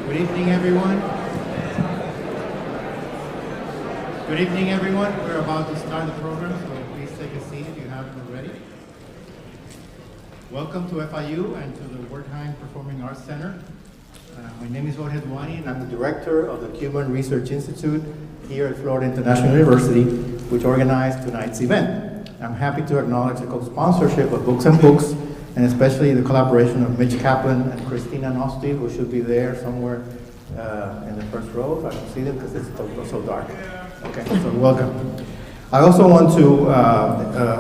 Good evening, everyone. Good evening, everyone. We're about to start the program, so please take a seat if you haven't already. Welcome to FIU and to the Wertheim Performing Arts Center. My name is Jorge Duani, and I'm the director of the Cuban Research Institute here at Florida International University, which organized tonight's event. I'm happy to acknowledge the co-sponsorship of Books and Books, and especially the collaboration of Mitch Kaplan and Christina Nosti, who should be there somewhere in the first row, if I can see them, because it's so dark. Okay, so welcome. I also want to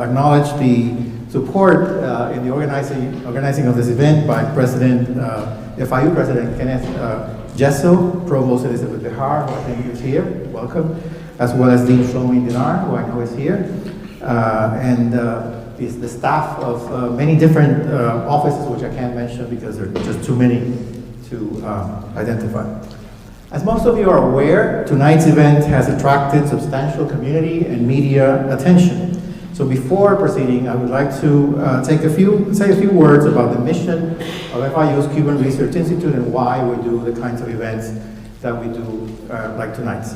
acknowledge the support in the organizing of this event by FIU President Kenneth Jessel, Provost Elizabeth Behar, who I think is here, welcome, as well as Dean Shlomi Dinar, who I know is here, and is the staff of many different offices, which I can't mention because there are just too many to identify. As most of you are aware, tonight's event has attracted substantial community and media attention. So before proceeding, I would like to say a few words about the mission of FIU's Cuban Research Institute and why we do the kinds of events that we do like tonight's.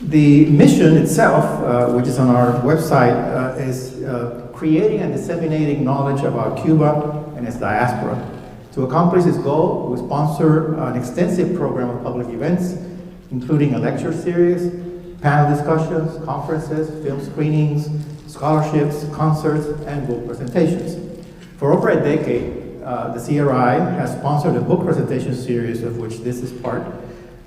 The mission itself, which is on our website, is creating and disseminating knowledge about Cuba and its diaspora. To accomplish this goal, we sponsor an extensive program of public events, including a lecture series, panel discussions, conferences, film screenings, scholarships, concerts, and book presentations. For over a decade, the CRI has sponsored a book presentation series, of which this is part,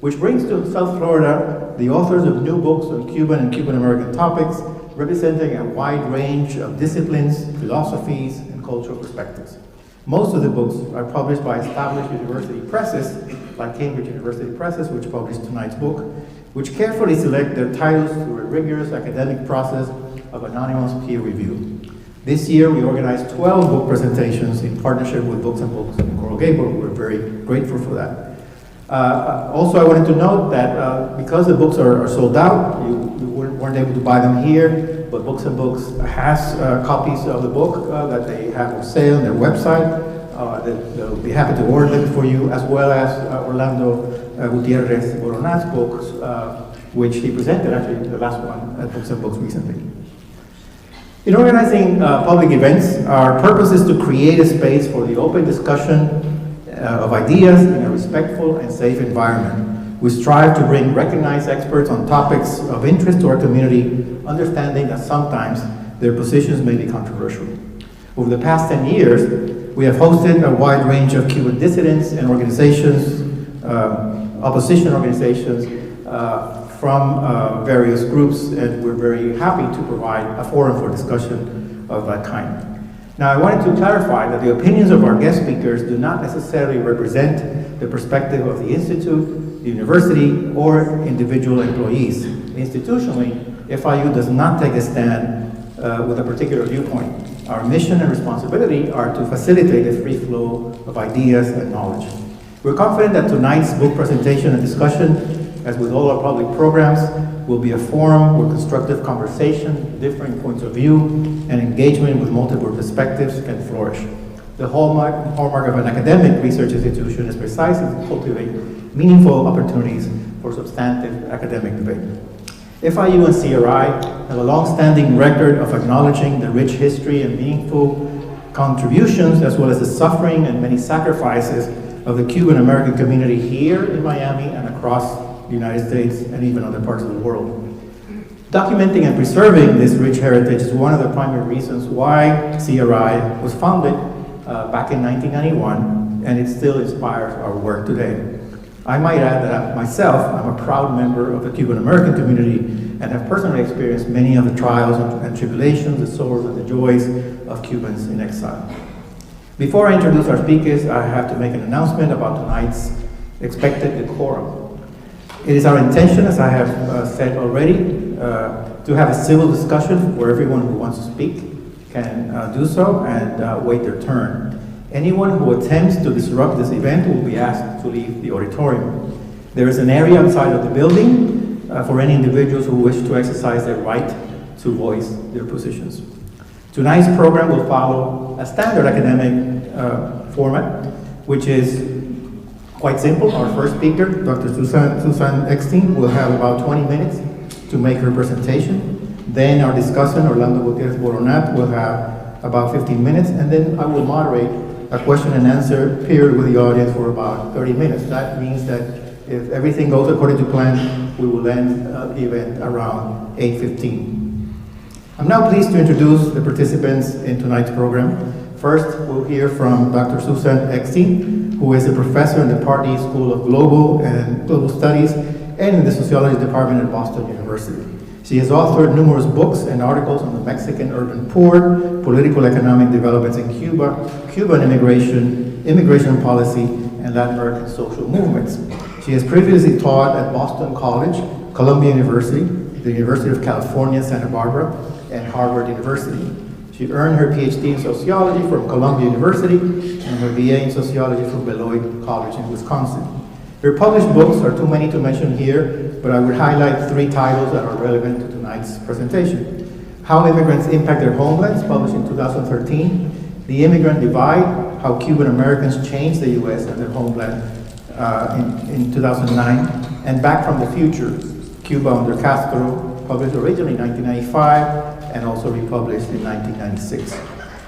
which brings to South Florida the authors of new books on Cuban and Cuban American topics, representing a wide range of disciplines, philosophies, and cultural perspectives. Most of the books are published by established university presses, like Cambridge University Presses, which published tonight's book, which carefully select their titles through a rigorous academic process of anonymous peer review. This year, we organized 12 book presentations in partnership with Books and Books and Coral Gable. We're very grateful for that. Also, I wanted to note that because the books are sold out, you weren't able to buy them here, but Books and Books has copies of the book that they have on sale on their website. They'll be happy to order them for you, as well as Orlando Gutierrez Boronat's books, which he presented, actually the last one at Books and Books recently. In organizing public events, our purpose is to create a space for the open discussion of ideas in a respectful and safe environment. We strive to bring recognized experts on topics of interest to our community, understanding that sometimes their positions may be controversial. Over the past 10 years, we have hosted a wide range of Cuban dissidents and organizations, opposition organizations from various groups, and we're very happy to provide a forum for discussion of that kind. Now, I wanted to clarify that the opinions of our guest speakers do not necessarily represent the perspective of the Institute, the university, or individual employees. Institutionally, FIU does not take a stand with a particular viewpoint. Our mission and responsibility are to facilitate the free flow of ideas and knowledge. We're confident that tonight's book presentation and discussion, as with all our public programs, will be a forum where constructive conversation, differing points of view, and engagement with multiple perspectives can flourish. The hallmark of an academic research institution is precisely to cultivate meaningful opportunities for substantive academic debate. FIU and CRI have a long-standing record of acknowledging the rich history and meaningful contributions, as well as the suffering and many sacrifices of the Cuban American community here in Miami and across the United States and even other parts of the world. Documenting and preserving this rich heritage is one of the primary reasons why CRI was founded back in 1991, and it still inspires our work today. I might add that I'm a proud member of the Cuban American community and have personally experienced many of the trials and tribulations, the sorrows and the joys of Cubans in exile. Before I introduce our speakers, I have to make an announcement about tonight's expected decorum. It is our intention, as I have said already, to have a civil discussion where everyone who wants to speak can do so and wait their turn. Anyone who attempts to disrupt this event will be asked to leave the auditorium. There is an area outside of the building for any individuals who wish to exercise their right to voice their positions. Tonight's program will follow a standard academic format, which is Quite simple. Our first speaker, Dr. Susan Eckstein, will have about 20 minutes to make her presentation. Then our discussant, Orlando Gutierrez Boronat, will have about 15 minutes, and then I will moderate a question and answer period with the audience for about 30 minutes. That means that if everything goes according to plan, we will end the event around 8:15. I'm now pleased to introduce the participants in tonight's program. First, we'll hear from Dr. Susan Eckstein, who is a professor in the Pardee School of Global Studies and in the Sociology Department at Boston University. She has authored numerous books and articles on the Mexican urban poor, political economic developments in Cuba, Cuban immigration policy, and Latin American social movements. She has previously taught at Boston College, Columbia University, the University of California, Santa Barbara, and Harvard University. She earned her PhD in sociology from Columbia University and her BA in sociology from Beloit College in Wisconsin. Her published books are too many to mention here, but I would highlight 3 titles that are relevant to tonight's presentation. How Immigrants Impact Their Homelands, published in 2013. The Immigrant Divide, How Cuban Americans Changed the U.S. and their homeland in 2009. And Back from the Future, Cuba Under Castro, published originally in 1995 and also republished in 1996.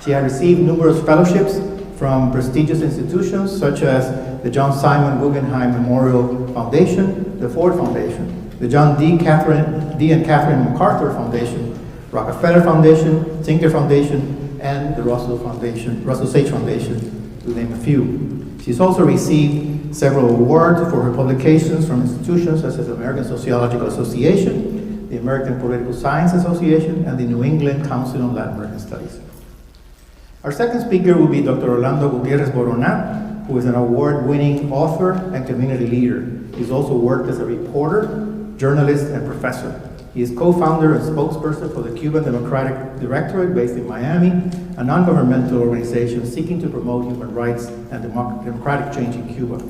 She has received numerous fellowships from prestigious institutions such as the John Simon Guggenheim Memorial Foundation, the Ford Foundation, the John D. and Catherine MacArthur Foundation, Rockefeller Foundation, Tinker Foundation, and the Russell Sage Foundation, to name a few. She's also received several awards for her publications from institutions such as the American Sociological Association, the American Political Science Association, and the New England Council on Latin American Studies. Our second speaker will be Dr. Orlando Gutierrez Boronat, who is an award-winning author and community leader. He's also worked as a reporter, journalist, and professor. He is co-founder and spokesperson for the Cuban Democratic Directorate based in Miami, a non-governmental organization seeking to promote human rights and democratic change in Cuba.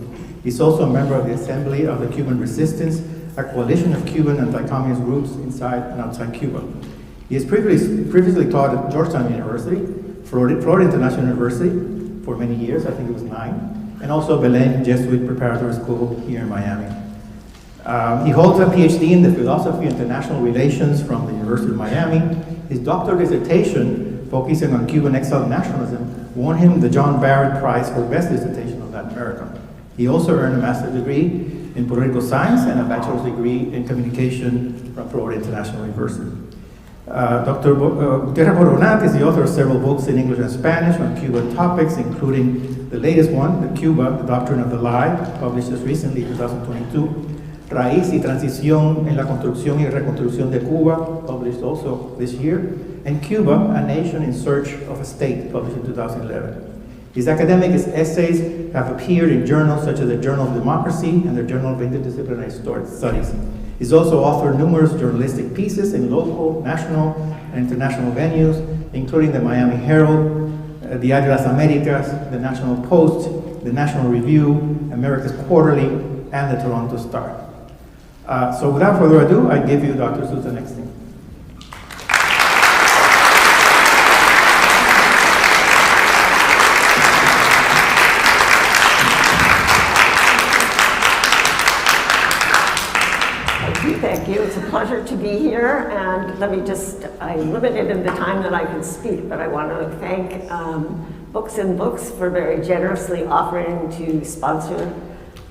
He's also a member of the Assembly of the Cuban Resistance, a coalition of Cuban anti-communist groups inside and outside Cuba. He has previously taught at Georgetown University, Florida International University for many years, I think it was 9, and also Belen Jesuit Preparatory School here in Miami. He holds a PhD in the philosophy of international relations from the University of Miami. His doctoral dissertation, focusing on Cuban exiled nationalism, won him the John Barrett Prize for Best Dissertation on Latin America. He also earned a master's degree in political science and a bachelor's degree in communication from Florida International University. Dr. Gutierrez Boronat is the author of several books in English and Spanish on Cuban topics, including the latest one, The Cuba, The Doctrine of the Lie, published just recently in 2022, Raíz y Transición en la Construcción y Reconstrucción de Cuba, published also this year, and Cuba, A Nation in Search of a State, published in 2011. His academic essays have appeared in journals such as the Journal of Democracy and the Journal of Interdisciplinary Studies. He's also authored numerous journalistic pieces in local, national, and international venues, including the Miami Herald, the Diario de las Américas, the National Post, the National Review, America's Quarterly, and the Toronto Star. So without further ado, I give you Dr. Susan Eckstein. Thank you. It's a pleasure to be here, and I'm limited in the time that I can speak, but I want to thank Books and Books for very generously offering to sponsor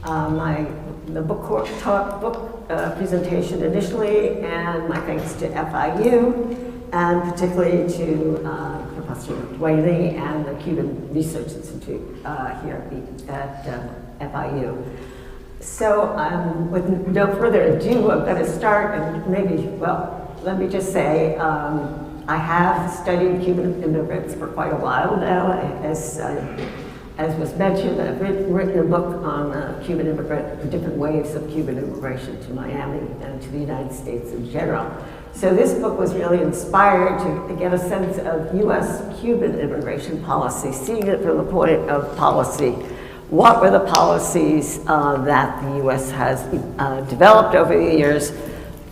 the book presentation initially, and my thanks to FIU, and particularly to Professor Whaley and the Cuban Research Institute here at FIU. So with no further ado, I'm going to start, and let me just say, I have studied Cuban immigrants for quite a while now. As was mentioned, I've written a book on Cuban immigrant, the different waves of Cuban immigration to Miami and to the United States in general. So this book was really inspired to get a sense of U.S.-Cuban immigration policy, seeing it from the point of policy. What were the policies that the U.S. has developed over the years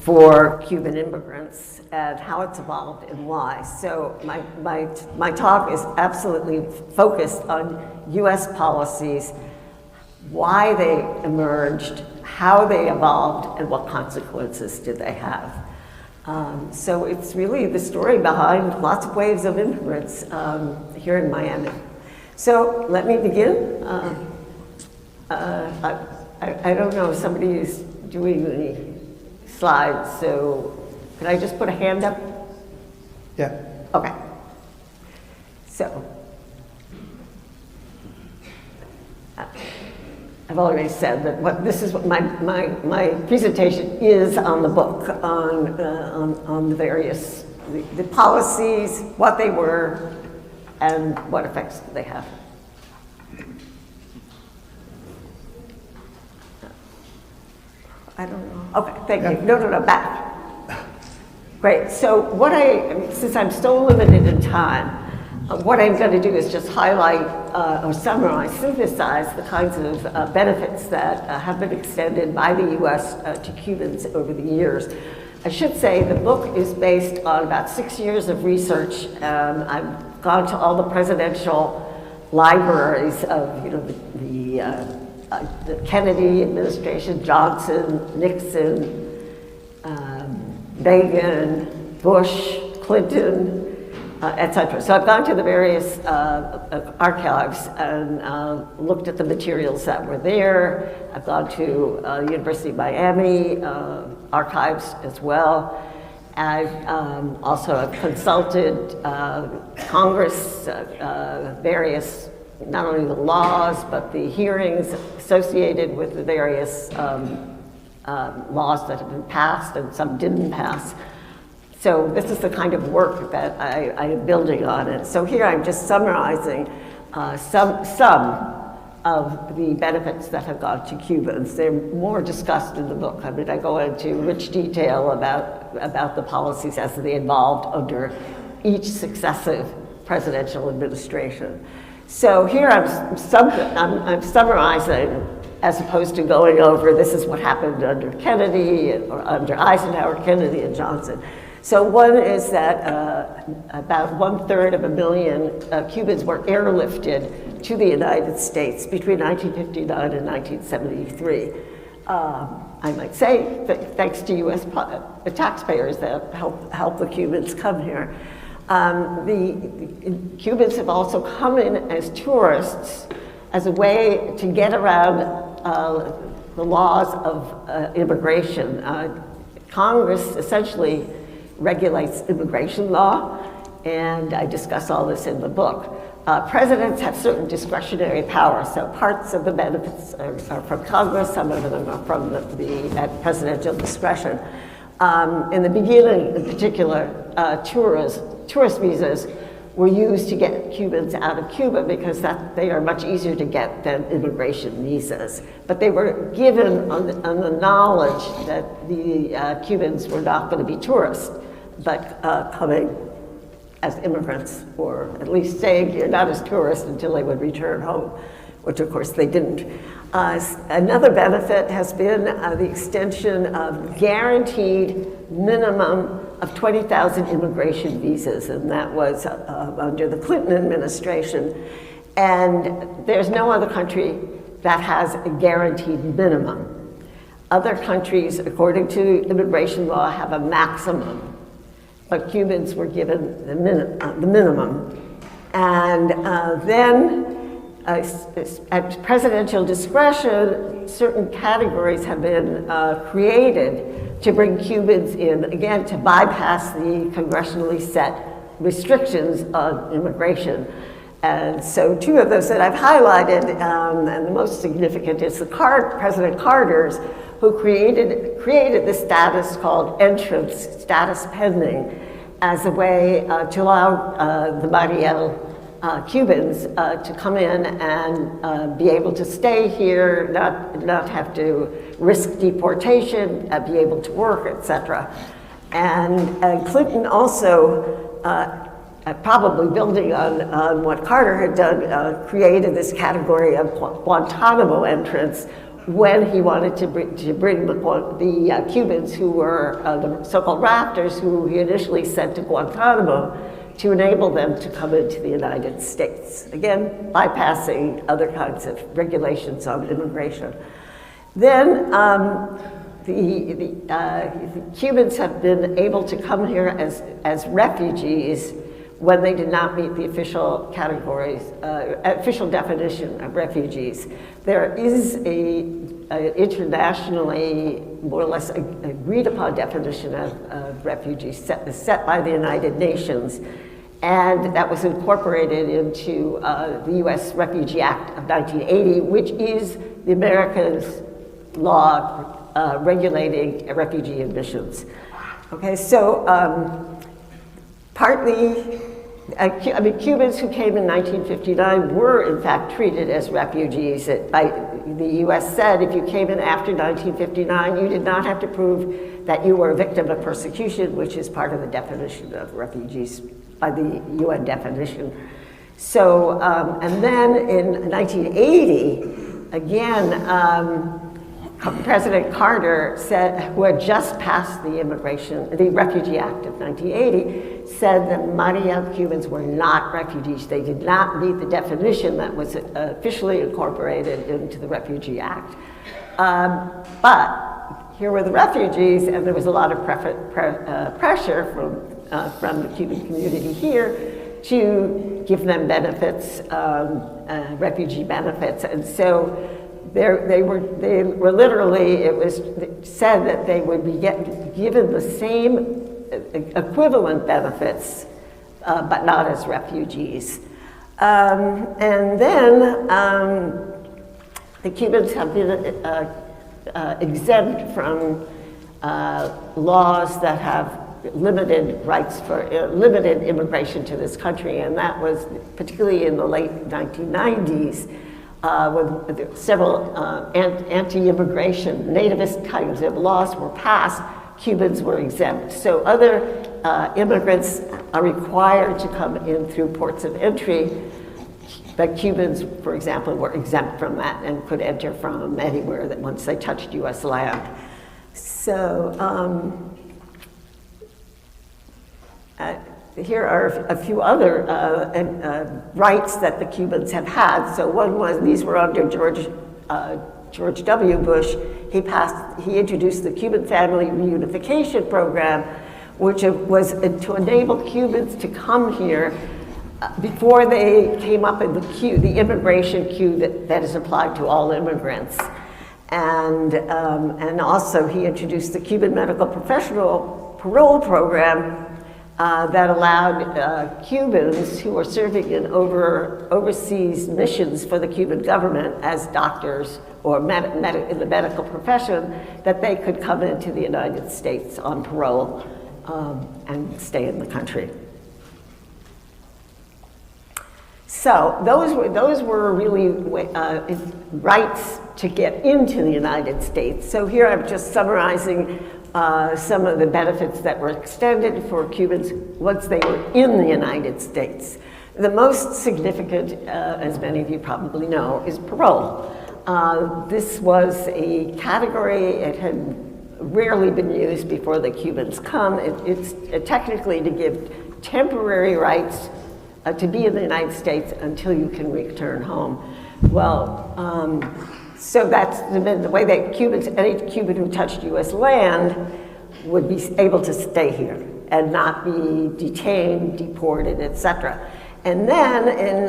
for Cuban immigrants, and how it's evolved and why? So my talk is absolutely focused on U.S. policies why they emerged, how they evolved, and what consequences did they have. So it's really the story behind lots of waves of immigrants here in Miami. So let me begin. I don't know if somebody is doing the slides, so can I just put a hand up? Yeah. Okay. So, I've already said that this is what my presentation is on the book, on the various, the policies, what they were, and what effects they have. I don't know. Okay, thank you. No, back. Great. So since I'm so limited in time, what I'm going to do is just highlight or summarize, synthesize the kinds of benefits that have been extended by the U.S. To Cubans over the years. I should say the book is based on about 6 years of research. I've gone to all the presidential libraries of, the Kennedy administration, Johnson, Nixon, Reagan, Bush, Clinton, etc. So I've gone to the various archives and looked at the materials that were there. I've gone to University of Miami archives as well. I've also consulted Congress, various, not only the laws, but the hearings associated with the various laws that have been passed and some didn't pass. So this is the kind of work that I am building on it. So here I'm just summarizing some of the benefits that have gone to Cubans. They're more discussed in the book. I mean, I go into rich detail about the policies as they evolved under each successive presidential administration. So here I'm summarizing, as opposed to going over this is what happened under Kennedy or under Eisenhower, Kennedy, and Johnson. So one is that about 1/3 of a million Cubans were airlifted to the United States between 1959 and 1973. I might say that thanks to U.S. taxpayers that helped the Cubans come here. The Cubans have also come in as tourists as a way to get around the laws of immigration. Congress essentially regulates immigration law, and I discuss all this in the book. Presidents have certain discretionary powers, so parts of the benefits are from Congress, some of them are from at presidential discretion. In the beginning, in particular, tourist visas were used to get Cubans out of Cuba because they are much easier to get than immigration visas. But they were given on the knowledge that the Cubans were not going to be tourists, but coming as immigrants, or at least staying here, not as tourists, until they would return home, which of course they didn't. Another benefit has been the extension of guaranteed minimum of 20,000 immigration visas, and that was under the Clinton administration. And there's no other country that has a guaranteed minimum. Other countries, according to immigration law, have a maximum, but Cubans were given the minimum. And then, at presidential discretion, certain categories have been created to bring Cubans in, again, to bypass the congressionally set restrictions on immigration. And so two of those that I've highlighted, and the most significant is President Carter's, who created this status called entrance status pending as a way to allow the Mariel Cubans to come in and be able to stay here, not have to risk deportation, be able to work, etc. And Clinton also, probably building on what Carter had done, created this category of Guantanamo entrants when he wanted to bring the Cubans who were the so-called rafters, who he initially sent to Guantanamo, to enable them to come into the United States. Again, bypassing other kinds of regulations on immigration. Then the Cubans have been able to come here as refugees when they did not meet the official categories, official definition of refugees. There is an internationally more or less agreed upon definition of refugees set by the United Nations, and that was incorporated into the U.S. Refugee Act of 1980, which is the Americans' law regulating refugee admissions. Okay, so partly, Cubans who came in 1959 were in fact treated as refugees. The U.S. said if you came in after 1959, you did not have to prove that you were a victim of persecution, which is part of the definition of refugees by the UN definition. So, and then in 1980, again, President Carter said, who had just passed the Refugee Act of 1980, said that Maria Cubans were not refugees. They did not meet the definition that was officially incorporated into the Refugee Act. But here were the refugees, and there was a lot of pressure from the Cuban community here to give them benefits, refugee benefits, and so they were literally, it was said that they would be given the same equivalent benefits, but not as refugees. And then the Cubans have been exempt from laws that have limited rights for limited immigration to this country, and that was particularly in the late 1990s. When several anti-immigration, nativist kinds of laws were passed, Cubans were exempt. So other immigrants are required to come in through ports of entry, but Cubans, for example, were exempt from that and could enter from anywhere that once they touched U.S. land. So here are a few other rights that the Cubans have had. So one was, these were under George W. Bush. He introduced the Cuban Family Reunification Program, which was to enable Cubans to come here before they came up in the queue, the immigration queue that is applied to all immigrants. And also he introduced the Cuban Medical Professional Parole Program, that allowed Cubans who were serving in overseas missions for the Cuban government as doctors or in the medical profession, that they could come into the United States on parole and stay in the country. So those were really rights to get into the United States. So here I'm just summarizing some of the benefits that were extended for Cubans once they were in the United States. The most significant, as many of you probably know, is parole. This was a category, it had rarely been used before the Cubans come. It's technically to give temporary rights to be in the United States until you can return home. Well, so that's the way that any Cuban who touched U.S. land would be able to stay here and not be detained, deported, etc. And then in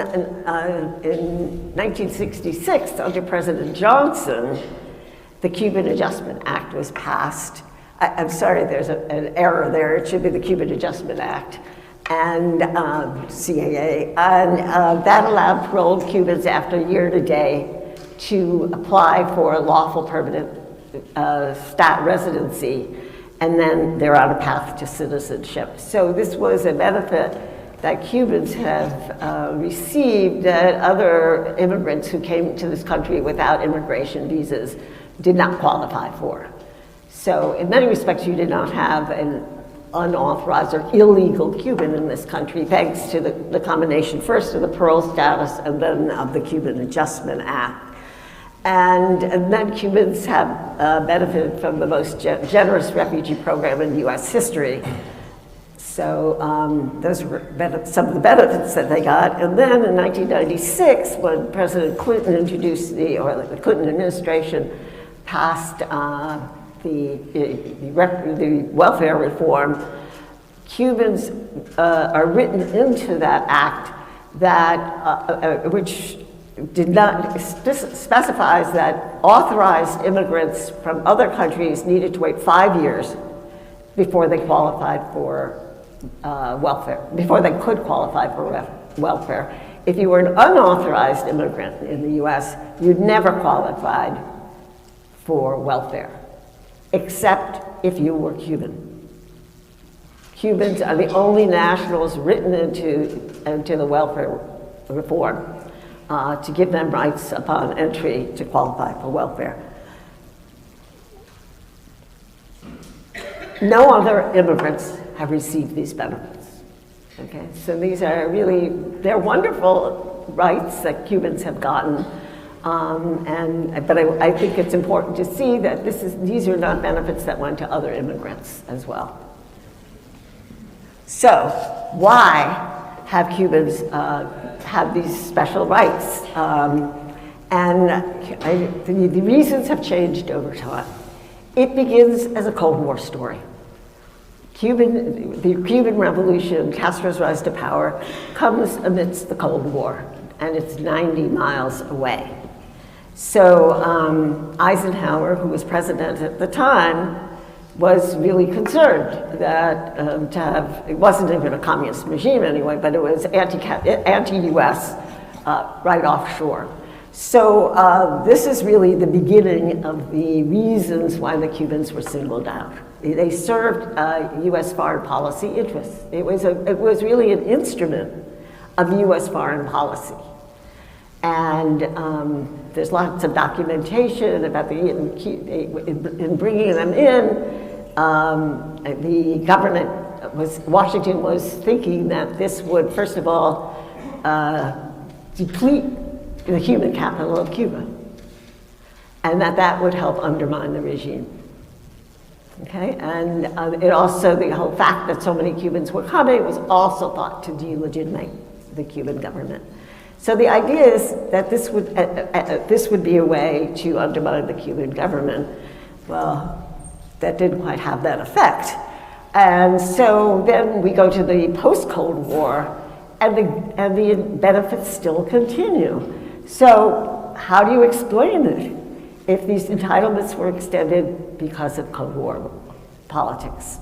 1966, under President Johnson, the Cuban Adjustment Act was passed. I'm sorry, there's an error there. It should be the Cuban Adjustment Act and CAA. And that allowed paroled Cubans after a year today to apply for a lawful permanent residency, and then they're on a path to citizenship. So this was a benefit that Cubans have received that other immigrants who came to this country without immigration visas did not qualify for. So in many respects, you did not have an unauthorized or illegal Cuban in this country, thanks to the combination first of the parole status and then of the Cuban Adjustment Act. And then Cubans have benefited from the most generous refugee program in U.S. history. So those were some of the benefits that they got. And then in 1996, when President Clinton introduced the Clinton administration passed the welfare reform, Cubans are written into that act that, which did not specifies that authorized immigrants from other countries needed to wait 5 years before they qualified for welfare, before they could qualify for welfare. If you were an unauthorized immigrant in the US, you'd never qualified for welfare, except if you were Cuban. Cubans are the only nationals written into the welfare reform to give them rights upon entry to qualify for welfare. No other immigrants have received these benefits. Okay, so these are really, they're wonderful rights that Cubans have gotten. But I think it's important to see that these are not benefits that went to other immigrants as well. So why have Cubans have these special rights? The reasons have changed over time. It begins as a Cold War story. The Cuban Revolution, Castro's rise to power, comes amidst the Cold War, and it's 90 miles away. So Eisenhower, who was president at the time, was really concerned that it wasn't even a communist regime anyway, but it was anti-US right offshore. So this is really the beginning of the reasons why the Cubans were singled out. They served US foreign policy interests. It was really an instrument of US foreign policy. And there's lots of documentation about in bringing them in. The government Washington was thinking that this would, first of all, deplete the human capital of Cuba, and that would help undermine the regime. Okay, and it also, the whole fact that so many Cubans were coming was also thought to delegitimate the Cuban government. So the idea is that this would be a way to undermine the Cuban government. Well, that didn't quite have that effect. And so then we go to the post-Cold War, and the benefits still continue. So how do you explain it if these entitlements were extended because of Cold War politics?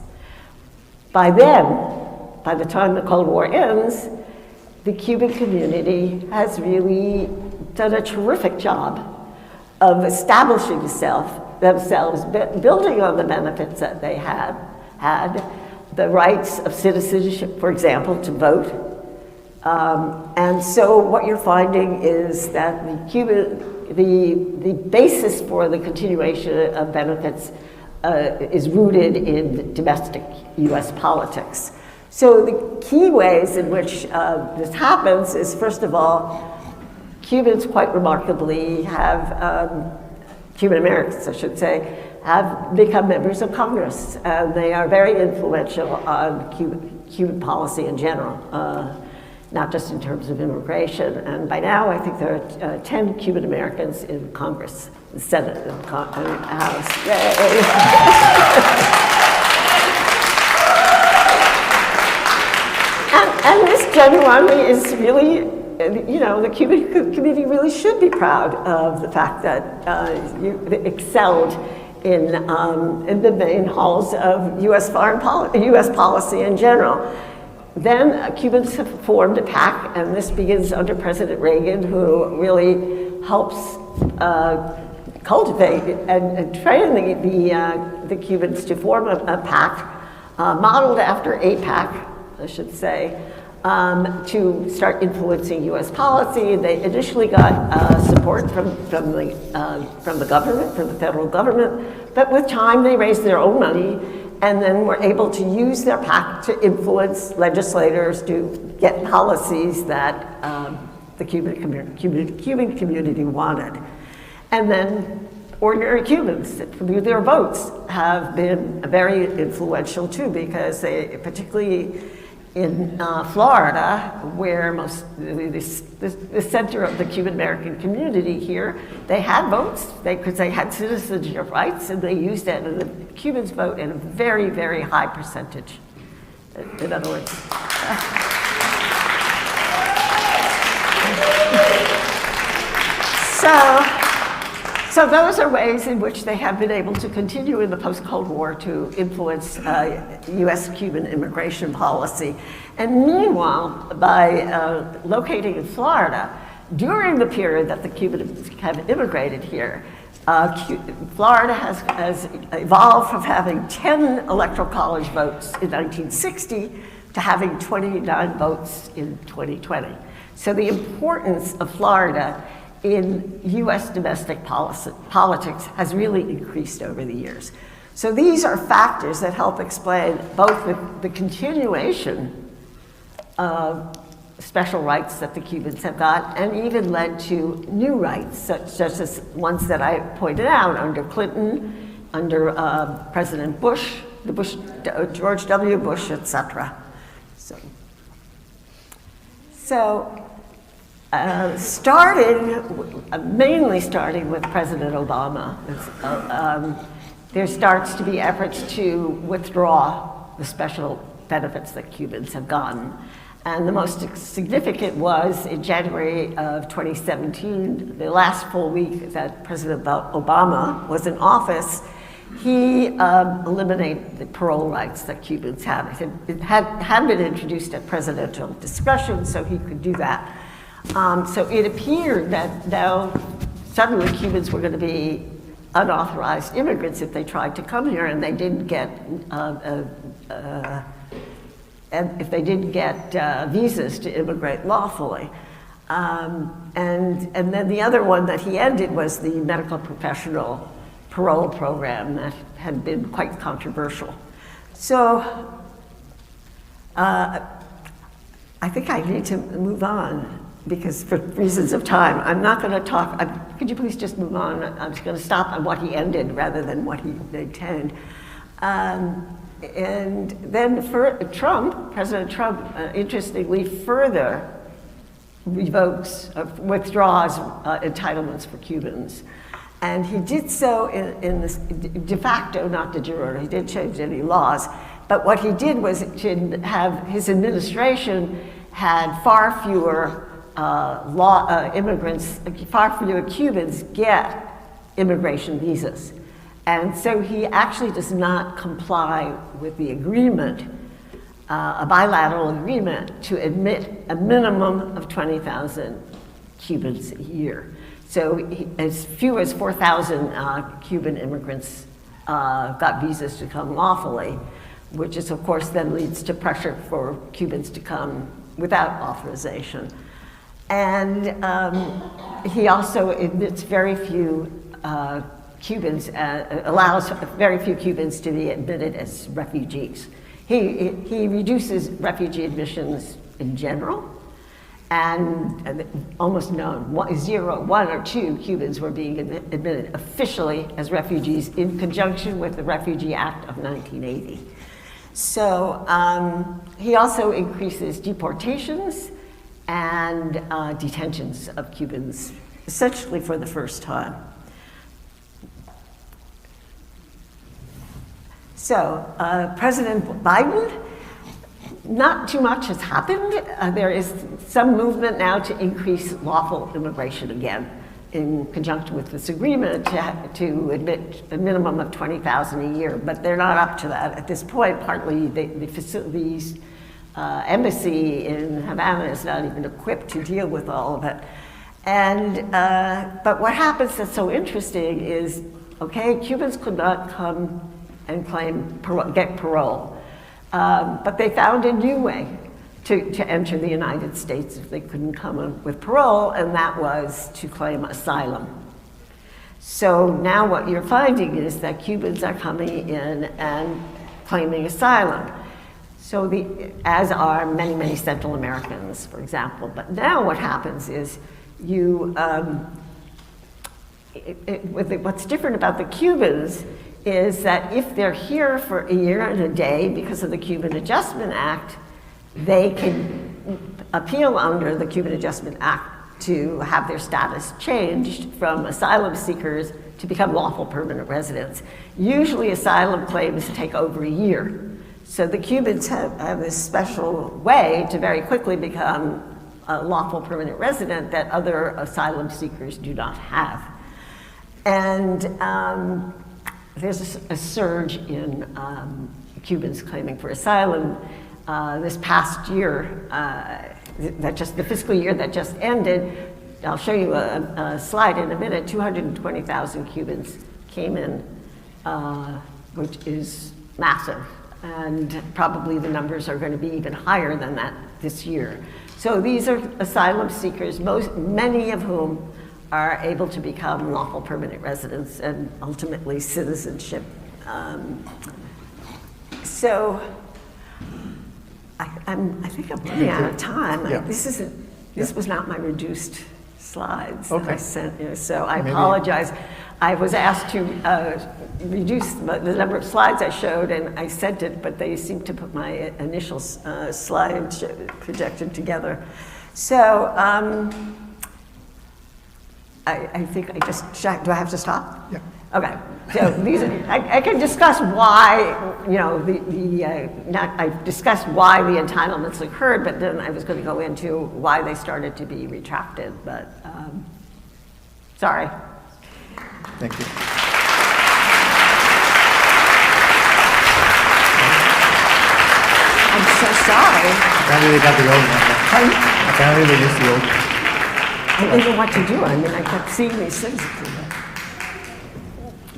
By the time the Cold War ends, the Cuban community has really done a terrific job of establishing themselves, building on the benefits that they had, the rights of citizenship, for example, to vote. And so what you're finding is that the basis for the continuation of benefits is rooted in domestic US politics. So the key ways in which this happens is, first of all, Cubans quite remarkably Cuban Americans, I should say, have become members of Congress. They are very influential on Cuban policy in general, not just in terms of immigration. And by now, I think there are 10 Cuban Americans in Congress, the Senate and the House. Yay. And this genuinely is really, the Cuban community really should be proud of the fact that you excelled in the main halls of US policy in general. Then Cubans have formed a PAC, and this begins under President Reagan, who really helps cultivate and train the Cubans to form a PAC, modeled after APAC, I should say, to start influencing U.S. policy. They initially got support from the government, from the federal government, but with time they raised their own money and then were able to use their PAC to influence legislators to get policies that the Cuban community wanted. And then ordinary Cubans, through their votes, have been very influential too, because they, particularly in Florida, where the center of the Cuban American community here, they had votes, because they had citizenship rights, and they used that, and the Cubans vote in a very, very high percentage. In other words. So those are ways in which they have been able to continue in the post-Cold War to influence U.S.-Cuban immigration policy. And meanwhile, by locating in Florida, during the period that the Cubans have immigrated here, Florida has evolved from having 10 electoral college votes in 1960 to having 29 votes in 2020. So the importance of Florida in U.S. domestic politics has really increased over the years. So these are factors that help explain both the continuation of special rights that the Cubans have got, and even led to new rights, such as ones that I pointed out under Clinton, under President Bush, George W. Bush, etc. Mainly starting with President Obama, there starts to be efforts to withdraw the special benefits that Cubans have gotten. And the most significant was in January of 2017, the last full week that President Obama was in office, he eliminated the parole rights that Cubans had. It had been introduced at presidential discretion, so he could do that. So it appeared that now suddenly Cubans were going to be unauthorized immigrants if they tried to come here, and they didn't get and if they didn't get visas to immigrate lawfully. And then the other one that he ended was the medical professional parole program that had been quite controversial. So I think I need to move on, because for reasons of time, I'm not going to talk. Could you please just move on? I'm just going to stop on what he ended rather than what he intended. And then for President Trump, interestingly, further revokes, withdraws entitlements for Cubans. And he did so in this de facto, not de jure. He didn't change any laws. But what he did was to have his administration had far fewer immigrants, far fewer Cubans get immigration visas. And so he actually does not comply with the agreement, a bilateral agreement, to admit a minimum of 20,000 Cubans a year. So as few as 4,000 Cuban immigrants got visas to come lawfully, which is, of course, then leads to pressure for Cubans to come without authorization. And he also admits very few Cubans, allows very few Cubans to be admitted as refugees. He reduces refugee admissions in general, and almost none, one or two Cubans were being admitted officially as refugees in conjunction with the Refugee Act of 1980. So he also increases deportations and detentions of Cubans, essentially for the first time. So, President Biden, not too much has happened. There is some movement now to increase lawful immigration again in conjunction with this agreement to admit a minimum of 20,000 a year, but they're not up to that at this point. Partly the embassy in Havana is not even equipped to deal with all of it. And, but what happens that's so interesting is, okay, Cubans could not come and get parole. But they found a new way to enter the United States if they couldn't come with parole, and that was to claim asylum. So now what you're finding is that Cubans are coming in and claiming asylum. So as are many, many Central Americans, for example. But now what happens is what's different about the Cubans is that if they're here for a year and a day because of the Cuban Adjustment Act, they can appeal under the Cuban Adjustment Act to have their status changed from asylum seekers to become lawful permanent residents. Usually asylum claims take over a year. So the Cubans have this special way to very quickly become a lawful permanent resident that other asylum seekers do not have. And there's a surge in Cubans claiming for asylum. This past year, the fiscal year that just ended, I'll show you a slide in a minute, 220,000 Cubans came in, which is massive. And probably the numbers are going to be even higher than that this year. So these are asylum seekers, many of whom are able to become lawful permanent residents and ultimately citizenship. So I think I'm running out of time. Yeah. This was not my reduced slides that Okay. I sent you, so I apologize. I was asked to reduce the number of slides I showed, and I sent it, but they seemed to put my initial slide projection together. So I think I just, do I have to stop? Yeah. Okay, so these are, I can discuss why, I discussed why the entitlements occurred, but then I was going to go into why they started to be retracted, but sorry. Thank you. I'm so sorry. Apparently they got the old one. Apparently they used the old one. I didn't know what to do. I mean, I kept seeing these things.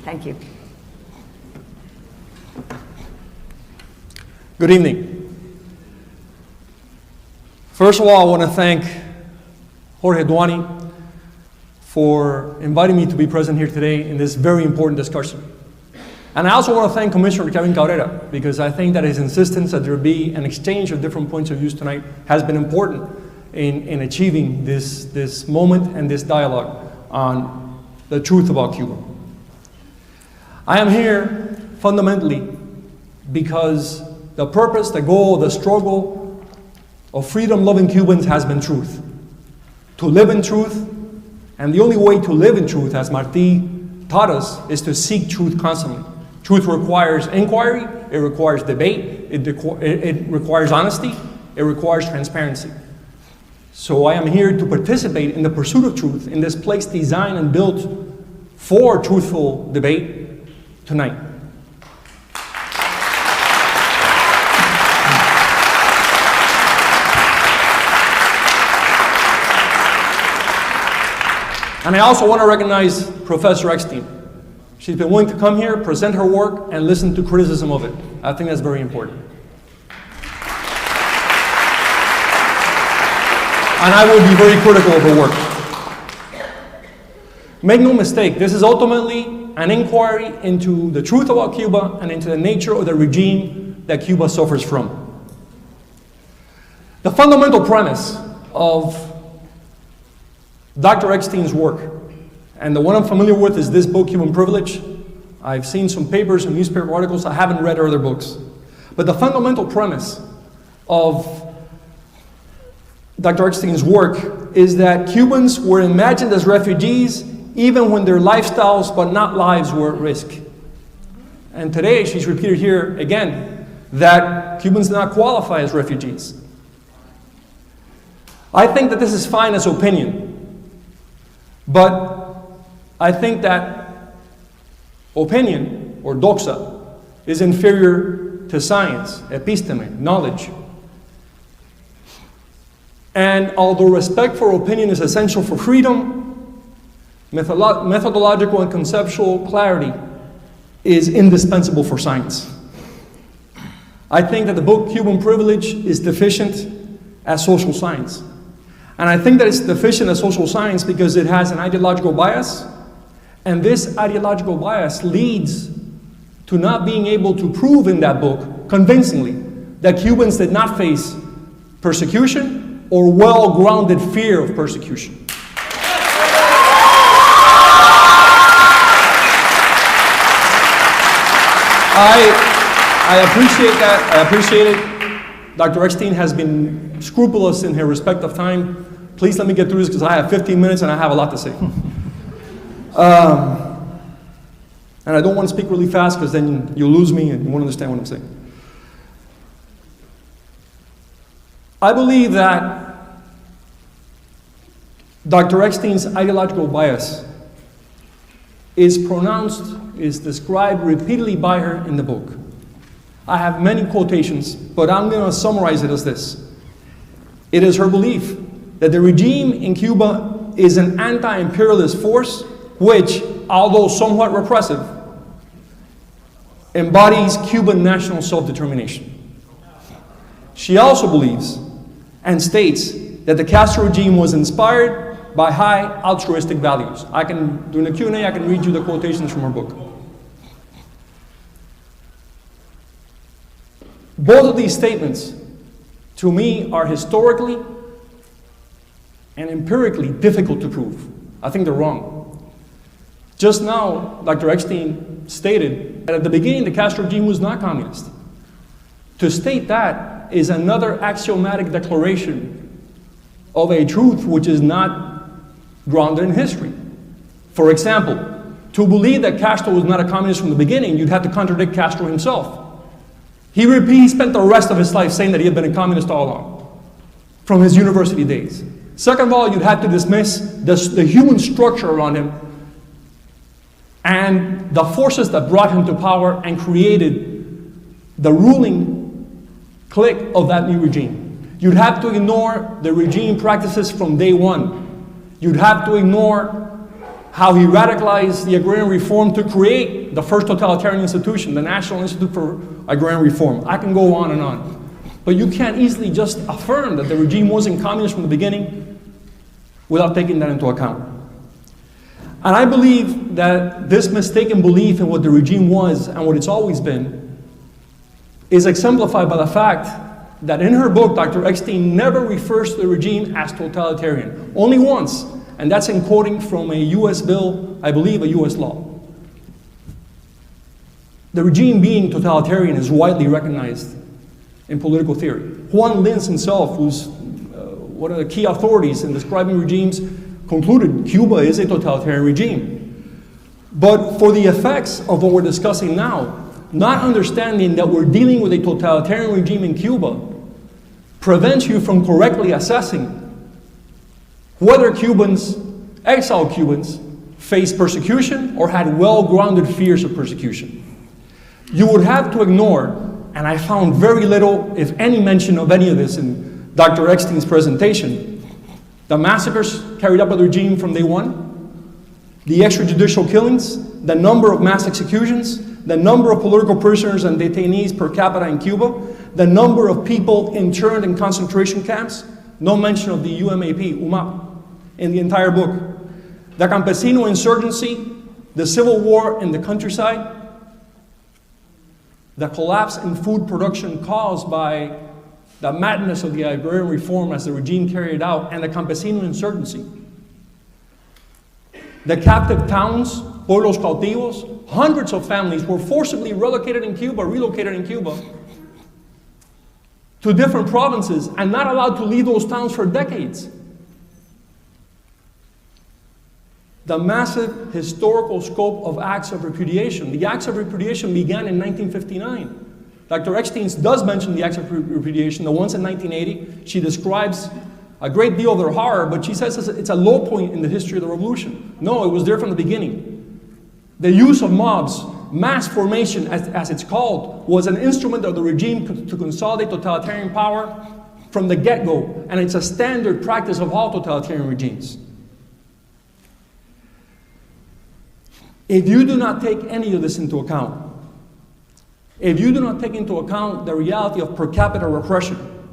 Thank you. Good evening. First of all, I want to thank Jorge Duani for inviting me to be present here today in this very important discussion. And I also want to thank Commissioner Kevin Cabrera, because I think that his insistence that there be an exchange of different points of view tonight has been important in achieving this moment and this dialogue on the truth about Cuba. I am here fundamentally because the purpose, the goal, the struggle of freedom-loving Cubans has been truth. To live in truth, and the only way to live in truth, as Martí taught us, is to seek truth constantly. Truth requires inquiry, it requires debate, it requires honesty, it requires transparency. So I am here to participate in the pursuit of truth in this place designed and built for truthful debate tonight. And I also want to recognize Professor Eckstein. She's been willing to come here, present her work, and listen to criticism of it. I think that's very important. And I will be very critical of her work. Make no mistake, this is ultimately an inquiry into the truth about Cuba and into the nature of the regime that Cuba suffers from. The fundamental premise of Dr. Eckstein's work, and the one I'm familiar with is this book, Cuban Privilege. I've seen some papers and newspaper articles. I haven't read her other books. But the fundamental premise of Dr. Eckstein's work is that Cubans were imagined as refugees even when their lifestyles, but not lives, were at risk. And today, she's repeated here again, that Cubans do not qualify as refugees. I think that this is fine as opinion. But I think that opinion, or doxa, is inferior to science, episteme, knowledge. And although respect for opinion is essential for freedom, methodological and conceptual clarity is indispensable for science. I think that the book Cuban Privilege is deficient as social science. And I think that it's deficient as social science because it has an ideological bias, and this ideological bias leads to not being able to prove in that book convincingly that Cubans did not face persecution or well-grounded fear of persecution. I appreciate that. I appreciate it. Dr. Eckstein has been scrupulous in her respect of time. Please let me get through this because I have 15 minutes and I have a lot to say. And I don't want to speak really fast because then you'll lose me and you won't understand what I'm saying. I believe that Dr. Eckstein's ideological bias is described repeatedly by her in the book. I have many quotations, but I'm going to summarize it as this. It is her belief that the regime in Cuba is an anti-imperialist force which, although somewhat repressive, embodies Cuban national self-determination. She also believes and states that the Castro regime was inspired by high altruistic values. During the Q&A, I can read you the quotations from her book. Both of these statements, to me, are historically and empirically difficult to prove. I think they're wrong. Just now, Dr. Eckstein stated that at the beginning, the Castro regime was not communist. To state that is another axiomatic declaration of a truth which is not grounded in history. For example, to believe that Castro was not a communist from the beginning, you'd have to contradict Castro himself. He spent the rest of his life saying that he had been a communist all along, from his university days. Second of all, you'd have to dismiss the human structure around him and the forces that brought him to power and created the ruling clique of that new regime. You'd have to ignore the regime practices from day one. You'd have to ignore how he radicalized the agrarian reform to create the first totalitarian institution, the National Institute for Agrarian Reform. I can go on and on. But you can't easily just affirm that the regime wasn't communist from the beginning without taking that into account. And I believe that this mistaken belief in what the regime was and what it's always been is exemplified by the fact that in her book, Dr. Eckstein never refers to the regime as totalitarian. Only once, and that's in quoting from a US bill, I believe a US law. The regime being totalitarian is widely recognized in political theory. Juan Linz himself, who's one of the key authorities in describing regimes, concluded Cuba is a totalitarian regime. But for the effects of what we're discussing now, not understanding that we're dealing with a totalitarian regime in Cuba prevents you from correctly assessing whether Cubans, exiled Cubans, faced persecution or had well-grounded fears of persecution. You would have to ignore, and I found very little, if any, mention of any of this in Dr. Eckstein's presentation, the massacres carried out by the regime from day one, the extrajudicial killings, the number of mass executions, the number of political prisoners and detainees per capita in Cuba, the number of people interned in concentration camps, no mention of the UMAP, in the entire book. The campesino insurgency, the civil war in the countryside, the collapse in food production caused by the madness of the agrarian reform as the regime carried out, and the campesino insurgency. The captive towns, pueblos cautivos, hundreds of families were forcibly relocated in Cuba to different provinces and not allowed to leave those towns for decades. The massive historical scope of acts of repudiation. The acts of repudiation began in 1959. Dr. Eckstein does mention the acts of repudiation, the ones in 1980. She describes a great deal of their horror, but she says it's a low point in the history of the revolution. No, it was there from the beginning. The use of mobs, mass formation as it's called, was an instrument of the regime to consolidate totalitarian power from the get-go, and it's a standard practice of all totalitarian regimes. If you do not take any of this into account, if you do not take into account the reality of per capita repression,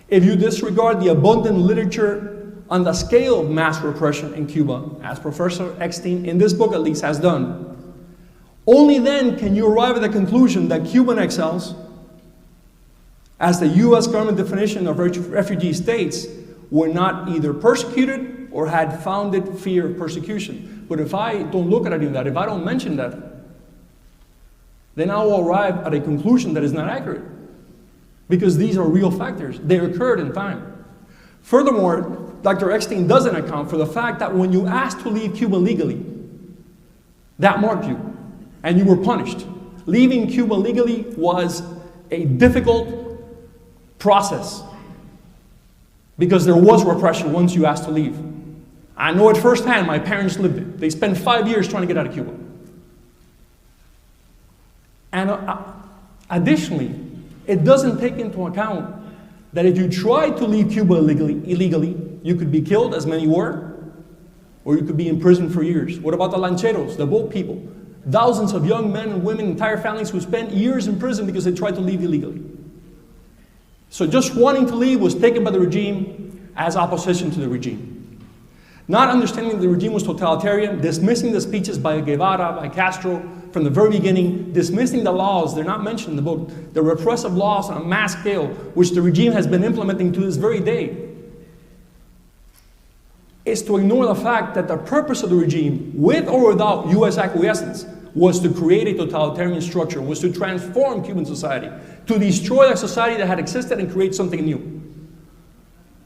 if you disregard the abundant literature on the scale of mass repression in Cuba, as Professor Eckstein, in this book at least, has done, only then can you arrive at the conclusion that Cuban exiles, as the US government definition of refugee states, were not either persecuted or had founded fear of persecution. But if I don't look at any of that, if I don't mention that, then I will arrive at a conclusion that is not accurate. Because these are real factors. They occurred in time. Furthermore, Dr. Eckstein doesn't account for the fact that when you asked to leave Cuba legally, that marked you, and you were punished. Leaving Cuba legally was a difficult process because there was repression once you asked to leave. I know it firsthand. My parents lived it. They spent 5 years trying to get out of Cuba. And additionally, it doesn't take into account that if you tried to leave Cuba illegally, you could be killed, as many were, or you could be in prison for years. What about the lancheros, the boat people? Thousands of young men and women, entire families who spent years in prison because they tried to leave illegally. So just wanting to leave was taken by the regime as opposition to the regime. Not understanding the regime was totalitarian, dismissing the speeches by Guevara, by Castro from the very beginning, dismissing the laws, they're not mentioned in the book, the repressive laws on a mass scale, which the regime has been implementing to this very day, is to ignore the fact that the purpose of the regime, with or without US acquiescence, was to create a totalitarian structure, was to transform Cuban society, to destroy a society that had existed and create something new.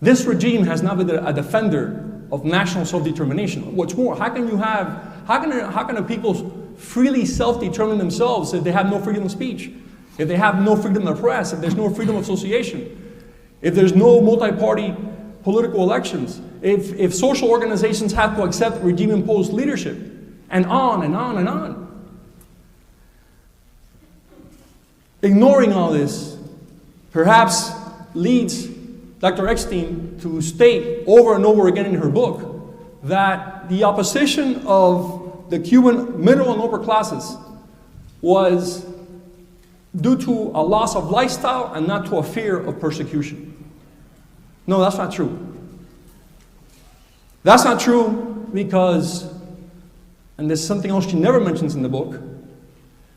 This regime has not been a defender of national self-determination. What's more, how can a people freely self-determine themselves if they have no freedom of speech, if they have no freedom of the press, if there's no freedom of association, if there's no multi-party political elections, if social organizations have to accept regime-imposed leadership, and on and on and on. Ignoring all this perhaps leads Dr. Eckstein to state over and over again in her book that the opposition of the Cuban middle and upper classes was due to a loss of lifestyle and not to a fear of persecution. No, that's not true. That's not true because, and there's something else she never mentions in the book,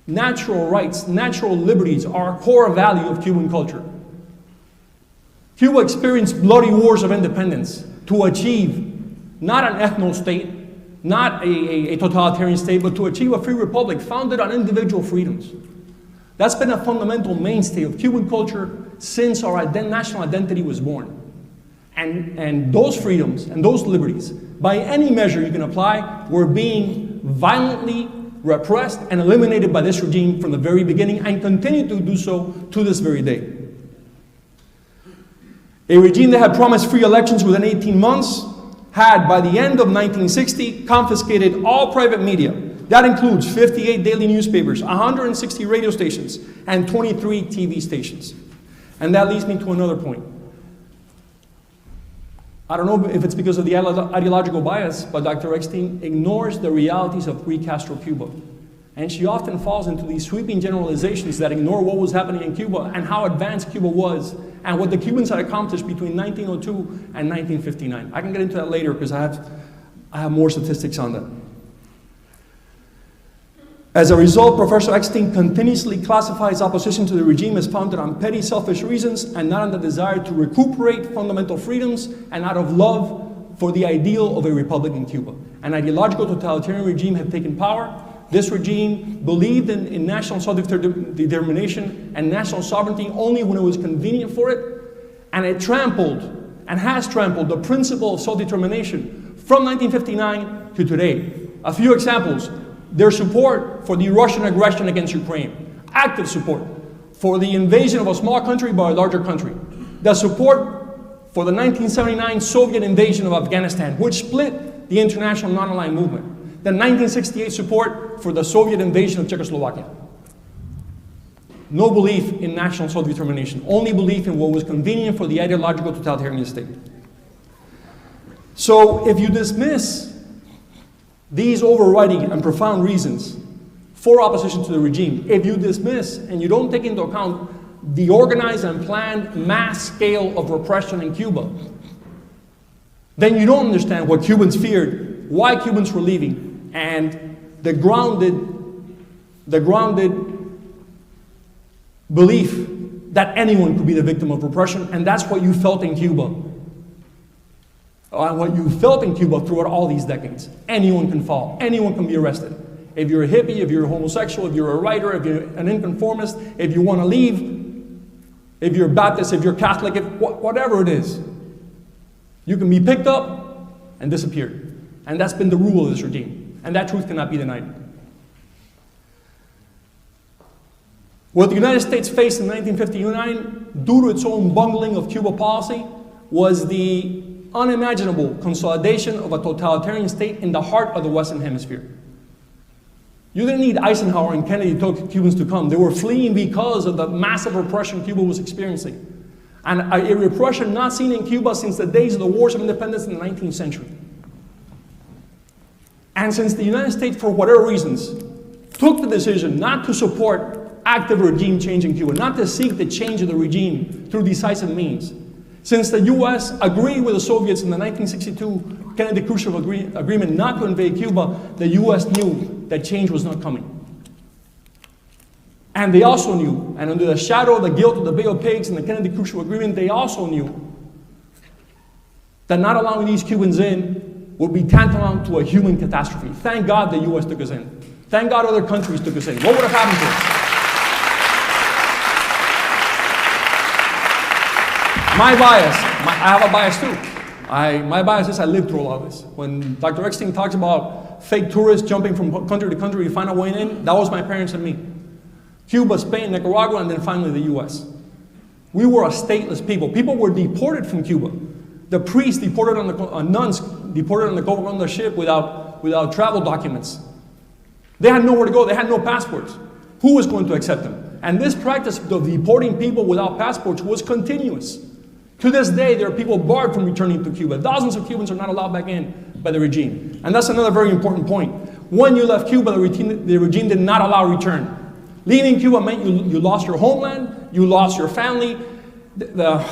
natural rights, natural liberties are a core value of Cuban culture. Cuba experienced bloody wars of independence to achieve not an ethno-state, not a totalitarian state, but to achieve a free republic founded on individual freedoms. That's been a fundamental mainstay of Cuban culture since our national identity was born. And those freedoms and those liberties, by any measure you can apply, were being violently repressed and eliminated by this regime from the very beginning and continue to do so to this very day. A regime that had promised free elections within 18 months had, by the end of 1960, confiscated all private media. That includes 58 daily newspapers, 160 radio stations, and 23 TV stations. And that leads me to another point. I don't know if it's because of the ideological bias, but Dr. Eckstein ignores the realities of pre-Castro Cuba. And she often falls into these sweeping generalizations that ignore what was happening in Cuba and how advanced Cuba was and what the Cubans had accomplished between 1902 and 1959. I can get into that later because I have more statistics on that. As a result, Professor Eckstein continuously classifies opposition to the regime as founded on petty selfish reasons and not on the desire to recuperate fundamental freedoms and out of love for the ideal of a republic in Cuba. An ideological totalitarian regime had taken power. This regime believed in national self-determination and national sovereignty only when it was convenient for it, and it trampled and has trampled the principle of self-determination from 1959 to today. A few examples: their support for the Russian aggression against Ukraine, active support for the invasion of a small country by a larger country, the support for the 1979 Soviet invasion of Afghanistan, which split the international non-aligned movement, the 1968 support for the Soviet invasion of Czechoslovakia. No belief in national self-determination, only belief in what was convenient for the ideological totalitarian state. So if you dismiss these overriding and profound reasons for opposition to the regime, if you dismiss and you don't take into account the organized and planned mass scale of repression in Cuba, then you don't understand what Cubans feared, why Cubans were leaving, and the grounded belief that anyone could be the victim of repression, and that's what you felt in Cuba. And what you felt in Cuba throughout all these decades. Anyone can fall, anyone can be arrested, If you're a hippie, if you're a homosexual, if you're a writer, if you're an inconformist, if you want to leave, if you're Baptist, if you're Catholic, whatever it is, you can be picked up and disappeared. And that's been the rule of this regime. And that truth cannot be denied. What the United States faced in 1959, due to its own bungling of Cuba policy, was the unimaginable consolidation of a totalitarian state in the heart of the Western Hemisphere. You didn't need Eisenhower and Kennedy told Cubans to come. They were fleeing because of the massive repression Cuba was experiencing. And a repression not seen in Cuba since the days of the wars of independence in the 19th century. And since the United States, for whatever reasons, took the decision not to support active regime change in Cuba, not to seek the change of the regime through decisive means, since the U.S. agreed with the Soviets in the 1962 Kennedy-Khrushchev agreement not to invade Cuba, the U.S. knew that change was not coming. And they also knew, and under the shadow of the guilt of the Bay of Pigs and the Kennedy-Khrushchev agreement, they also knew that not allowing these Cubans in would be tantamount to a human catastrophe. Thank God the U.S. took us in. Thank God other countries took us in. What would have happened to us? My bias, I have a bias too. My bias is I lived through a lot of this. When Dr. Eckstein talks about fake tourists jumping from country to country to find a way in, that was my parents and me. Cuba, Spain, Nicaragua, and then finally the US. We were a stateless people. People were deported from Cuba. The priests deported on the nuns deported on the Coca-Cola ship without travel documents. They had nowhere to go. They had no passports. Who was going to accept them? And this practice of deporting people without passports was continuous. To this day, there are people barred from returning to Cuba. Thousands of Cubans are not allowed back in by the regime. And that's another very important point. When you left Cuba, the regime did not allow return. Leaving Cuba meant you lost your homeland, you lost your family. The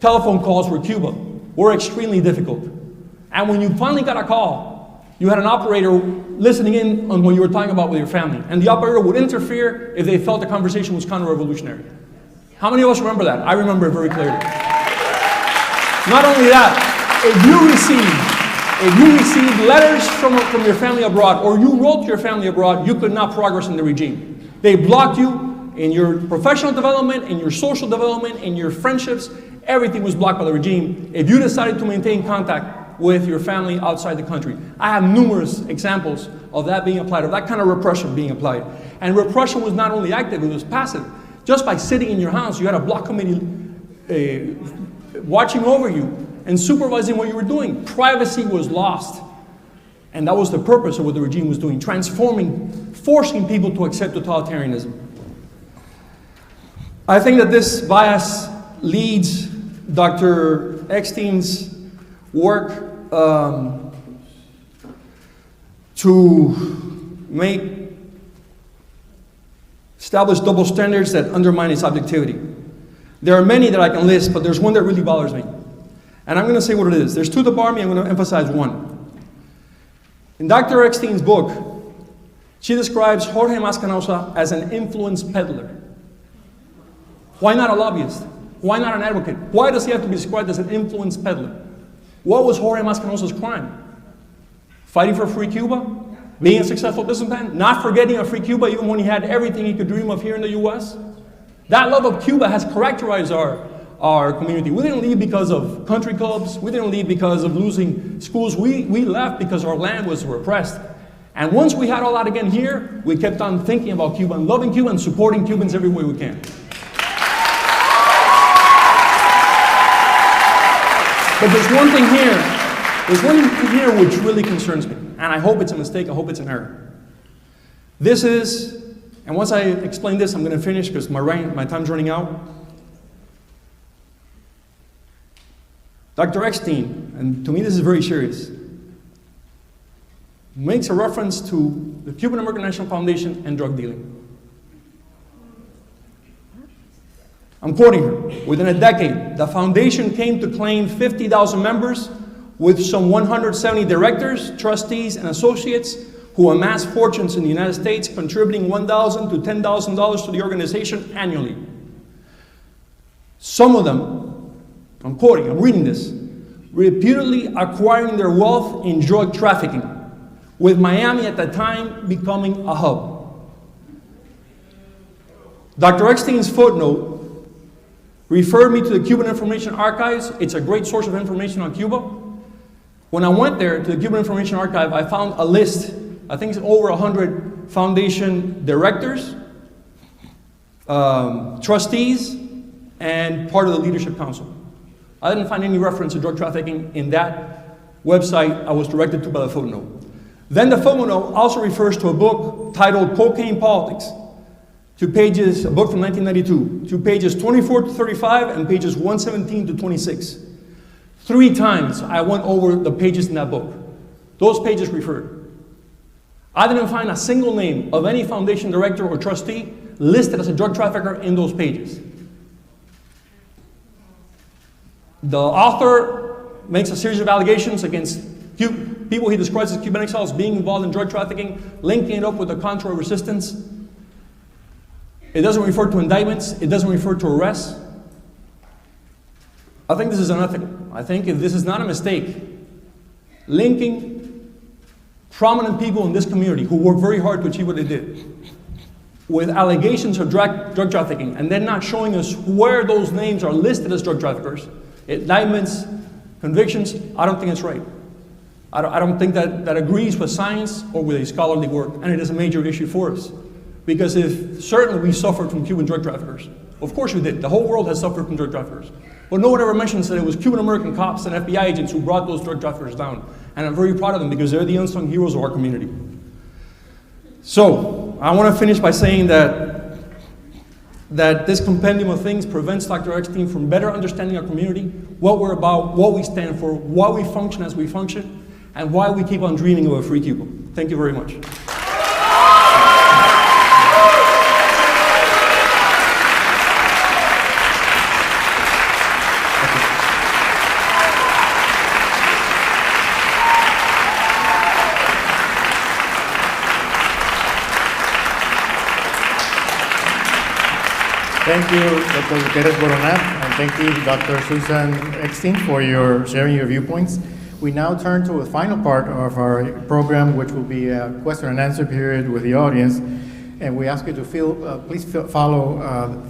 telephone calls for Cuba were extremely difficult. And when you finally got a call, you had an operator listening in on what you were talking about with your family. And the operator would interfere if they felt the conversation was counter-revolutionary. How many of us remember that? I remember it very clearly. Not only that, if you received letters from your family abroad, or you wrote to your family abroad, you could not progress in the regime. They blocked you in your professional development, in your social development, in your friendships. Everything was blocked by the regime if you decided to maintain contact with your family outside the country. I have numerous examples of that being applied, of that kind of repression being applied. And repression was not only active, it was passive. Just by sitting in your house, you had a block committee watching over you and supervising what you were doing. Privacy was lost. And that was the purpose of what the regime was doing, transforming, forcing people to accept totalitarianism. I think that this bias leads Dr. Eckstein's work to establish double standards that undermine its objectivity. There are many that I can list, but there's one that really bothers me. And I'm going to say what it is. There's two that bother me, I'm going to emphasize one. In Dr. Eckstein's book, she describes Jorge Mascanosa as an influence peddler. Why not a lobbyist? Why not an advocate? Why does he have to be described as an influence peddler? What was Jorge Mascanosa's crime? Fighting for free Cuba? Being a successful businessman? Not forgetting a free Cuba even when he had everything he could dream of here in the US? That love of Cuba has characterized our community. We didn't leave because of country clubs. We didn't leave because of losing schools. We left because our land was repressed. And once we had all that again here, we kept on thinking about Cuba and loving Cuba and supporting Cubans every way we can. But there's one thing here which really concerns me. And I hope it's a mistake, I hope it's an error. This is, and once I explain this, I'm going to finish because my time's running out. Dr. Eckstein, and to me this is very serious, makes a reference to the Cuban American National Foundation and drug dealing. I'm quoting her. Within a decade, the foundation came to claim 50,000 members with some 170 directors, trustees, and associates who amassed fortunes in the United States, contributing $1,000 to $10,000 to the organization annually. Some of them, I'm quoting, I'm reading this, reputedly acquiring their wealth in drug trafficking, with Miami at that time becoming a hub. Dr. Eckstein's footnote referred me to the Cuban Information Archives. It's a great source of information on Cuba. When I went there to the Cuban Information Archive, I found a list, I think it's over 100 foundation directors, trustees, and part of the leadership council. I didn't find any reference to drug trafficking in that website I was directed to by the footnote. Then the footnote also refers to a book titled Cocaine Politics, a book from 1992, to pages 24 to 35 and pages 117 to 26. 3 times I went over the pages in that book. Those pages referred. I didn't find a single name of any foundation director or trustee listed as a drug trafficker in those pages. The author makes a series of allegations against people he describes as Cuban exiles being involved in drug trafficking, linking it up with the Contra resistance. It doesn't refer to indictments. It doesn't refer to arrests. I think this is unethical. I think if this is not a mistake, linking prominent people in this community who worked very hard to achieve what they did with allegations of drug trafficking and then not showing us where those names are listed as drug traffickers, indictments, convictions, I don't think it's right. I don't think that agrees with science or with a scholarly work, and it is a major issue for us. Because if certainly we suffered from Cuban drug traffickers, of course we did. The whole world has suffered from drug traffickers. But no one ever mentions that it was Cuban American cops and FBI agents who brought those drug traffickers down. And I'm very proud of them because they're the unsung heroes of our community. So, I want to finish by saying that this compendium of things prevents Dr. Eckstein from better understanding our community, what we're about, what we stand for, why we function as we function, and why we keep on dreaming of a free Cuba. Thank you very much. Thank you, Dr. Gutierrez Boronat, and thank you, Dr. Susan Eckstein, for sharing your viewpoints. We now turn to a final part of our program, which will be a question and answer period with the audience. And we ask you to please follow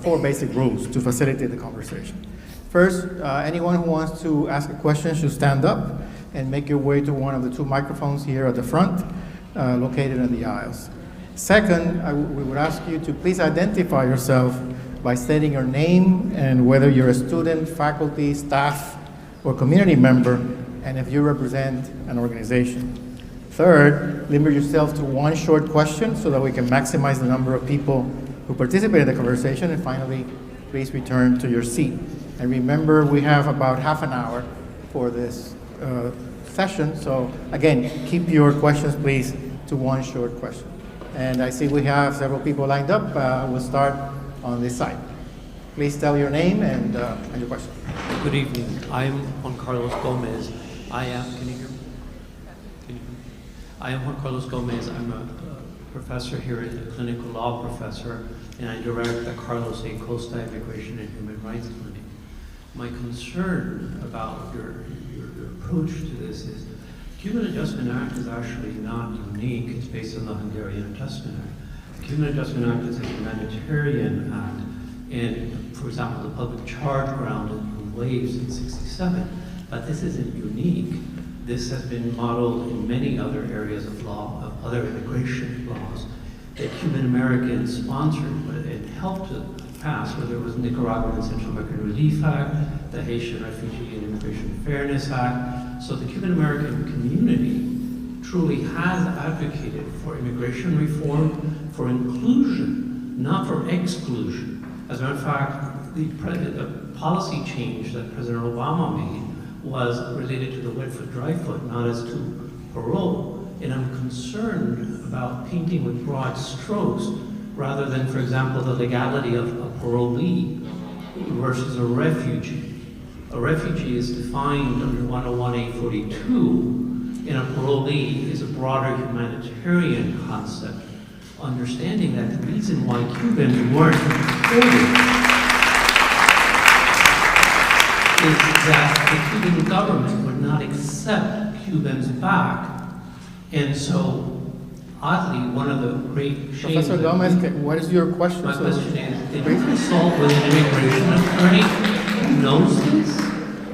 4 basic rules to facilitate the conversation. First, anyone who wants to ask a question should stand up and make your way to one of the 2 microphones here at the front, located in the aisles. Second, we would ask you to please identify yourself by stating your name and whether you're a student, faculty, staff, or community member, and if you represent an organization. Third, limit yourself to 1 short question so that we can maximize the number of people who participate in the conversation. And finally, please return to your seat. And remember, we have about half an hour for this session. So again, keep your questions, please, to 1 short question. And I see we have several people lined up. We'll start on this side. Please tell your name and your question. Good evening. I'm Juan Carlos Gomez. Can you hear me? I am Juan Carlos Gomez. I'm a professor here at the clinical law professor, and I direct the Carlos A. Costa Immigration and Human Rights Clinic. My concern about your approach to this is the Cuban Adjustment Act is actually not unique. It's based on the Hungarian Adjustment Act. The Cuban Adjustment Act is a humanitarian act, and for example, the public charge ground in waves in '67. But this isn't unique. This has been modeled in many other areas of law, of other immigration laws that Cuban Americans sponsored and helped to pass, whether it was Nicaraguan and Central American Relief Act, the Haitian Refugee and Immigration Fairness Act. So the Cuban American community truly has advocated for immigration reform, for inclusion, not for exclusion. As a matter of fact, the policy change that President Obama made was related to the wet foot, dry foot, not as to parole. And I'm concerned about painting with broad strokes rather than, for example, the legality of a parolee versus a refugee. A refugee is defined under 101A42, and a parolee is a broader humanitarian concept, understanding that the reason why Cubans weren't deported is that the Cuban government would not accept Cubans back And so, oddly, one of the great shames... Professor Gomez, what is your question? My question is, did you consult with an immigration attorney who knows this?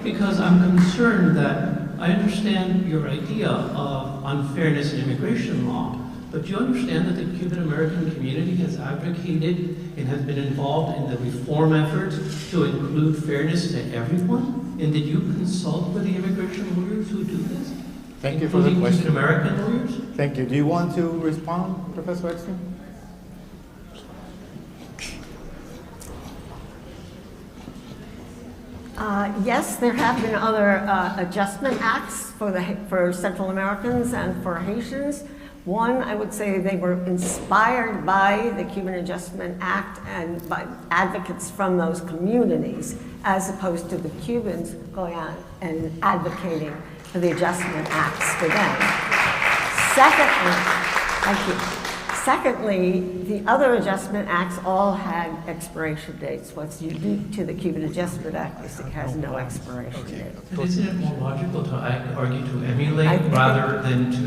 Because I'm concerned that I understand your idea of unfairness in immigration law, but do you understand that the Cuban American community has advocated and has been involved in the reform efforts to include fairness to everyone? And did you consult with the immigration lawyers who do this? Thank you for the including question. Cuban American lawyers? Thank you. Do you want to respond, Professor Eckstein? Yes, there have been other adjustment acts for Central Americans and for Haitians. One, I would say they were inspired by the Cuban Adjustment Act and by advocates from those communities, as opposed to the Cubans going out and advocating for the Adjustment Acts for them. Secondly, thank you. Secondly, the other adjustment acts all had expiration dates. What's unique to the Cuban Adjustment Act is it has no expiration date. But isn't it more logical to argue to emulate rather than to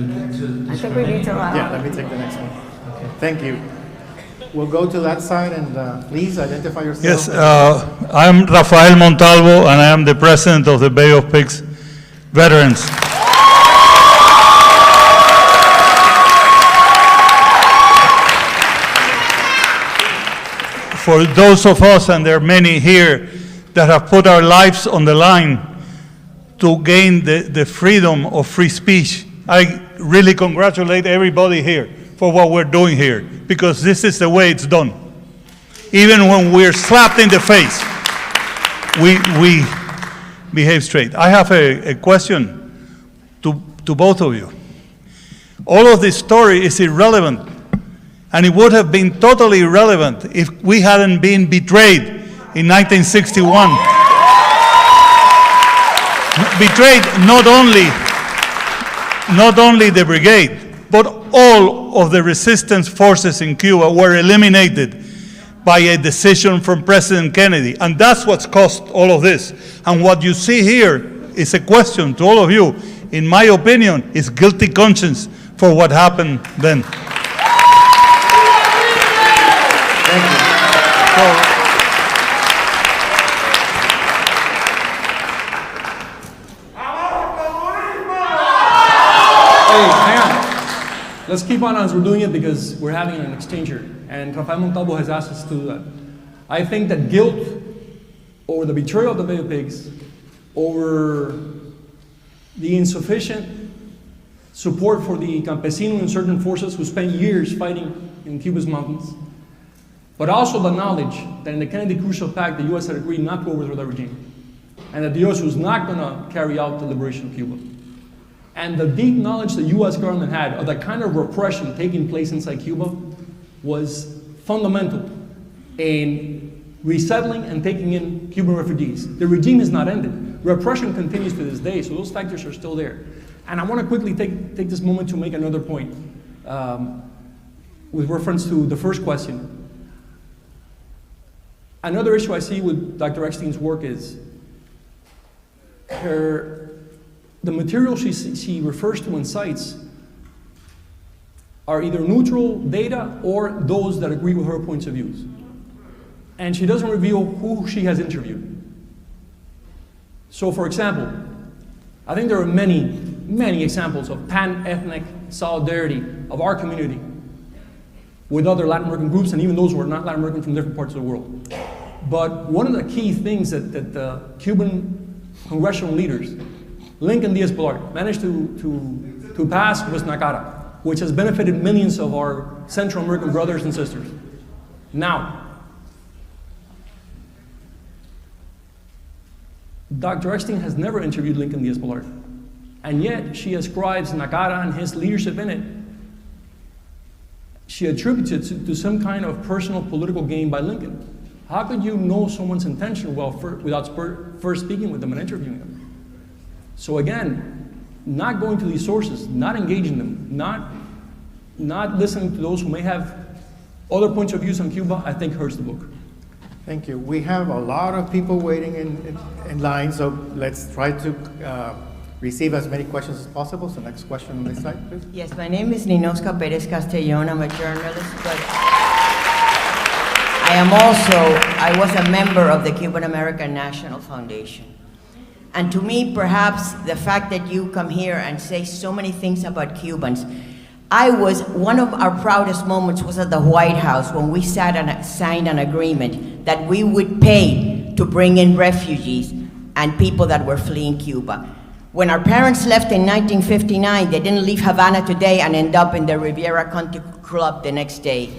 I think we need to allow. Yeah, let me take the next one. Okay. Thank you. We'll go to that side and please identify yourself. Yes, I'm Rafael Montalvo and I am the president of the Bay of Pigs Veterans. For those of us, and there are many here, that have put our lives on the line to gain the freedom of free speech, I really congratulate everybody here for what we're doing here, because this is the way it's done. Even when we're slapped in the face, we behave straight. I have a question to both of you. All of this story is irrelevant. And it would have been totally irrelevant if we hadn't been betrayed in 1961. Betrayed not only the brigade, but all of the resistance forces in Cuba were eliminated by a decision from President Kennedy. And that's what's caused all of this. And what you see here is a question to all of you, in my opinion, is guilty conscience for what happened then. Thank you. Hey, hang on. Let's keep on as we're doing it because we're having an exchange here. And Rafael Montalvo has asked us to do that. I think that guilt over the betrayal of the Bay of Pigs, over the insufficient support for the campesino insurgent forces who spent years fighting in Cuba's mountains, but also the knowledge that in the Kennedy-Khrushchev Pact, the U.S. had agreed not to overthrow the regime, and that the U.S. was not going to carry out the liberation of Cuba. And the deep knowledge the U.S. government had of the kind of repression taking place inside Cuba was fundamental in resettling and taking in Cuban refugees. The regime has not ended. Repression continues to this day, so those factors are still there. And I want to quickly take this moment to make another point with reference to the first question. Another issue I see with Dr. Eckstein's work is the material she refers to and cites are either neutral data or those that agree with her points of views. And she doesn't reveal who she has interviewed. So for example, I think there are many examples of pan-ethnic solidarity of our community with other Latin American groups and even those who are not Latin American from different parts of the world. But one of the key things that the Cuban congressional leaders, Lincoln Díaz-Balart, managed to pass was NACARA, which has benefited millions of our Central American brothers and sisters. Now, Dr. Eckstein has never interviewed Lincoln Díaz-Balart, and yet she ascribes NACARA and his leadership in it. She attributes it to some kind of personal political gain by Lincoln. How could you know someone's intention without first speaking with them and interviewing them? So again, not going to these sources, not engaging them, not listening to those who may have other points of views on Cuba, I think hurts the book. Thank you. We have a lot of people waiting in line, so let's try to receive as many questions as possible. So next question on this side, please. Yes, my name is Ninoska Perez Castellón. I'm a journalist, but I was a member of the Cuban American National Foundation. And to me, perhaps the fact that you come here and say so many things about Cubans, one of our proudest moments was at the White House when we sat and signed an agreement that we would pay to bring in refugees and people that were fleeing Cuba. When our parents left in 1959, they didn't leave Havana today and end up in the Riviera Country Club the next day.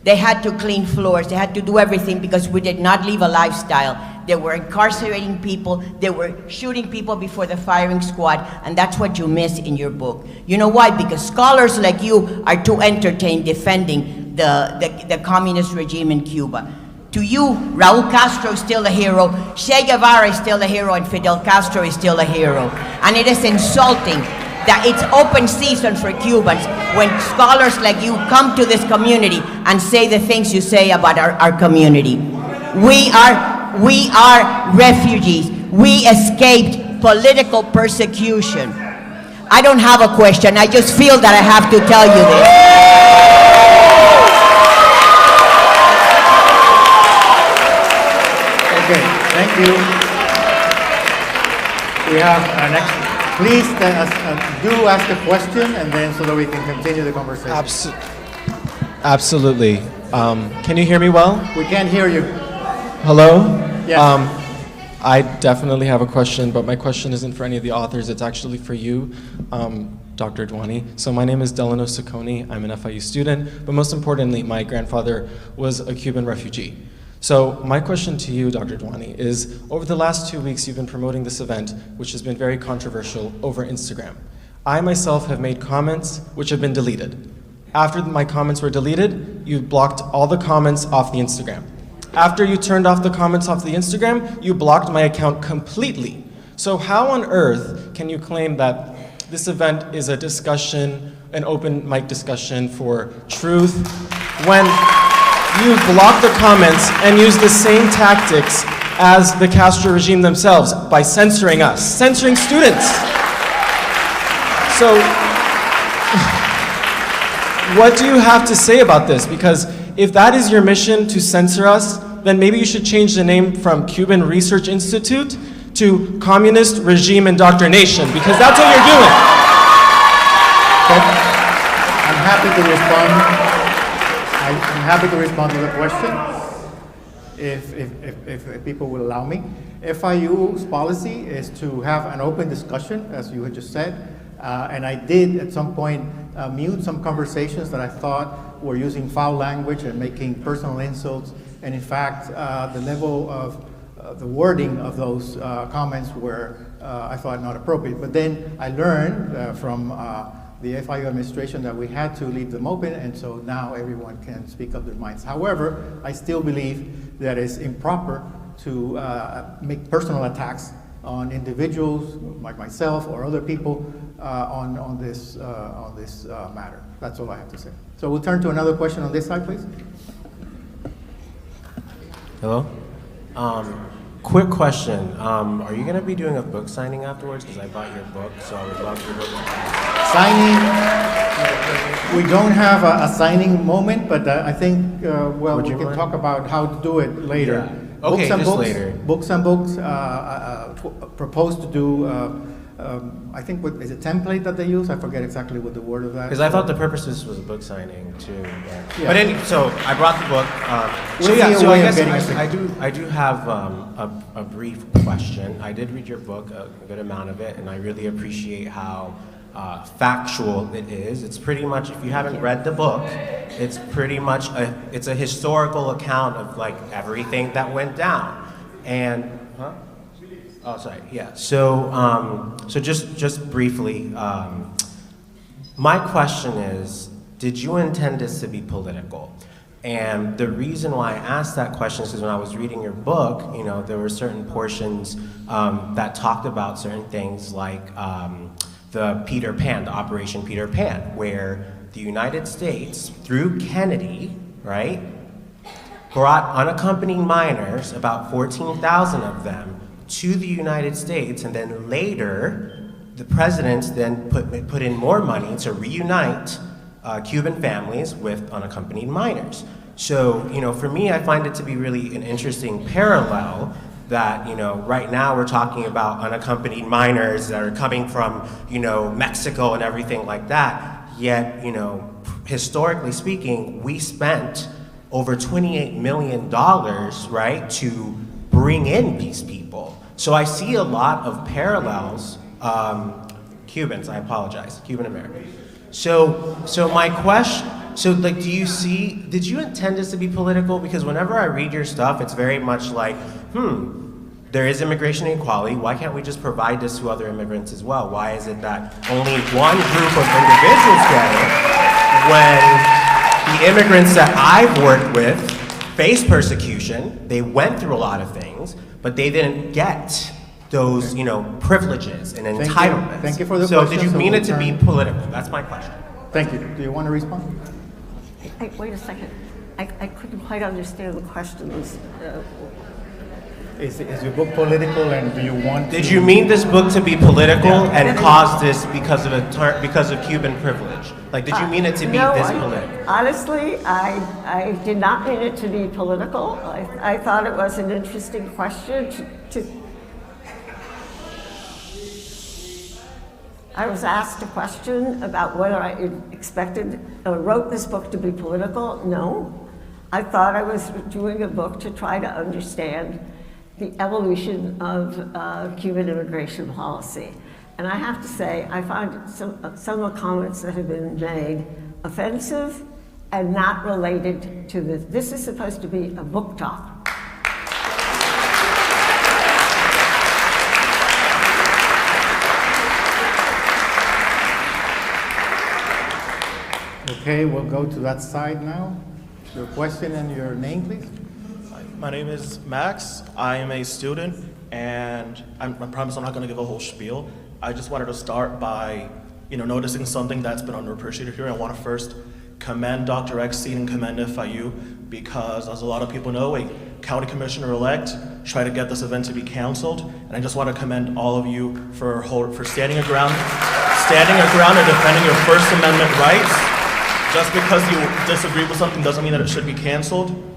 They had to clean floors, they had to do everything because we did not leave a lifestyle. They were incarcerating people, they were shooting people before the firing squad, and that's what you miss in your book. You know why? Because scholars like you are too entertained defending the communist regime in Cuba. To you, Raul Castro is still a hero, Che Guevara is still a hero, and Fidel Castro is still a hero. And it is insulting that it's open season for Cubans when scholars like you come to this community and say the things you say about our community. We are refugees. We escaped political persecution. I don't have a question, I just feel that I have to tell you this. Okay, thank you. We have our next. Please do ask a question, and then so that we can continue the conversation. Absolutely. Can you hear me well? We can't hear you. Hello? Yes. I definitely have a question, but my question isn't for any of the authors. It's actually for you, Dr. Dwani. So my name is Delano Sacconi. I'm an FIU student, but most importantly, my grandfather was a Cuban refugee. So my question to you, Dr. Dwani, is over the last 2 weeks, you've been promoting this event, which has been very controversial over Instagram. I myself have made comments which have been deleted. After my comments were deleted, you blocked all the comments off the Instagram. After you turned off the comments off the Instagram, you blocked my account completely. So how on earth can you claim that this event is a discussion, an open mic discussion for truth, when you block the comments and use the same tactics as the Castro regime themselves by censoring us, censoring students? So, what do you have to say about this? Because if that is your mission to censor us, then maybe you should change the name from Cuban Research Institute to Communist Regime Indoctrination, because that's what you're doing. Okay. I'm happy to respond. I'm happy to respond to the question, if people will allow me. FIU's policy is to have an open discussion, as you had just said, and I did at some point mute some conversations that I thought were using foul language and making personal insults, and in fact, the level of the wording of those comments were, I thought, not appropriate. But then I learned from the FIU administration that we had to leave them open, and so now everyone can speak up their minds. However, I still believe that it's improper to make personal attacks on individuals like myself or other people on this matter. That's all I have to say. So we'll turn to another question on this side, please. Hello? Quick question. Are you going to be doing a book signing afterwards? Because I bought your book, so I would love your book. Signing, we don't have a signing moment, but I think, well, we can talk about how to do it later. Yeah. Okay, just later. Books and Books proposed to do, I think, what is it, template that they use? I forget exactly what the word of that. Because I thought the purpose of this was a book signing too. Yeah. But so I brought the book. So I guess I do have a brief question. I did read your book, a good amount of it, and I really appreciate how factual it is. It's pretty much, if you haven't read the book, it's pretty much it's a historical account of like everything that went down. And oh, sorry. Yeah. So so just briefly, my question is, did you intend this to be political? And the reason why I asked that question is because when I was reading your book, you know, there were certain portions that talked about certain things like the Peter Pan, the Operation Peter Pan, where the United States, through Kennedy, right, brought unaccompanied minors, about 14,000 of them, to the United States, and then later the presidents then put in more money to reunite Cuban families with unaccompanied minors. So, for me, I find it to be really an interesting parallel that, right now we're talking about unaccompanied minors that are coming from, Mexico and everything like that. Yet, historically speaking, we spent over $28 million, right, to bring in these people. So I see a lot of parallels, Cubans, I apologize, Cuban Americans. So my question, did you intend this to be political? Because whenever I read your stuff, it's very much like, there is immigration inequality. Why can't we just provide this to other immigrants as well? Why is it that only one group of individuals get it when the immigrants that I've worked with faced persecution? They went through a lot of things, but they didn't get those, privileges and entitlements. Thank you for the question. So question. did you mean it to be political? That's my question. Thank you. Do you want to respond? Wait a second. I couldn't quite understand the questions. Is your book political, and do you want Did you mean this book to be political and cause this because of Cuban privilege? Like, did you mean it to be this political? Honestly, I did not mean it to be political. I thought it was an interesting question I was asked a question about whether I wrote this book to be political. No. I thought I was doing a book to try to understand the evolution of Cuban immigration policy. And I have to say, I find some of the comments that have been made offensive and not related to this. This is supposed to be a book talk. Okay, we'll go to that side now. Your question and your name, please. My name is Max. I am a student, and I promise I'm not going to give a whole spiel. I just wanted to start by, noticing something that's been underappreciated here. I want to first commend Dr. Eckstein and commend FIU because, as a lot of people know, a county commissioner-elect tried to get this event to be canceled, and I just want to commend all of you for standing your ground and defending your First Amendment rights. Just because you disagree with something doesn't mean that it should be canceled.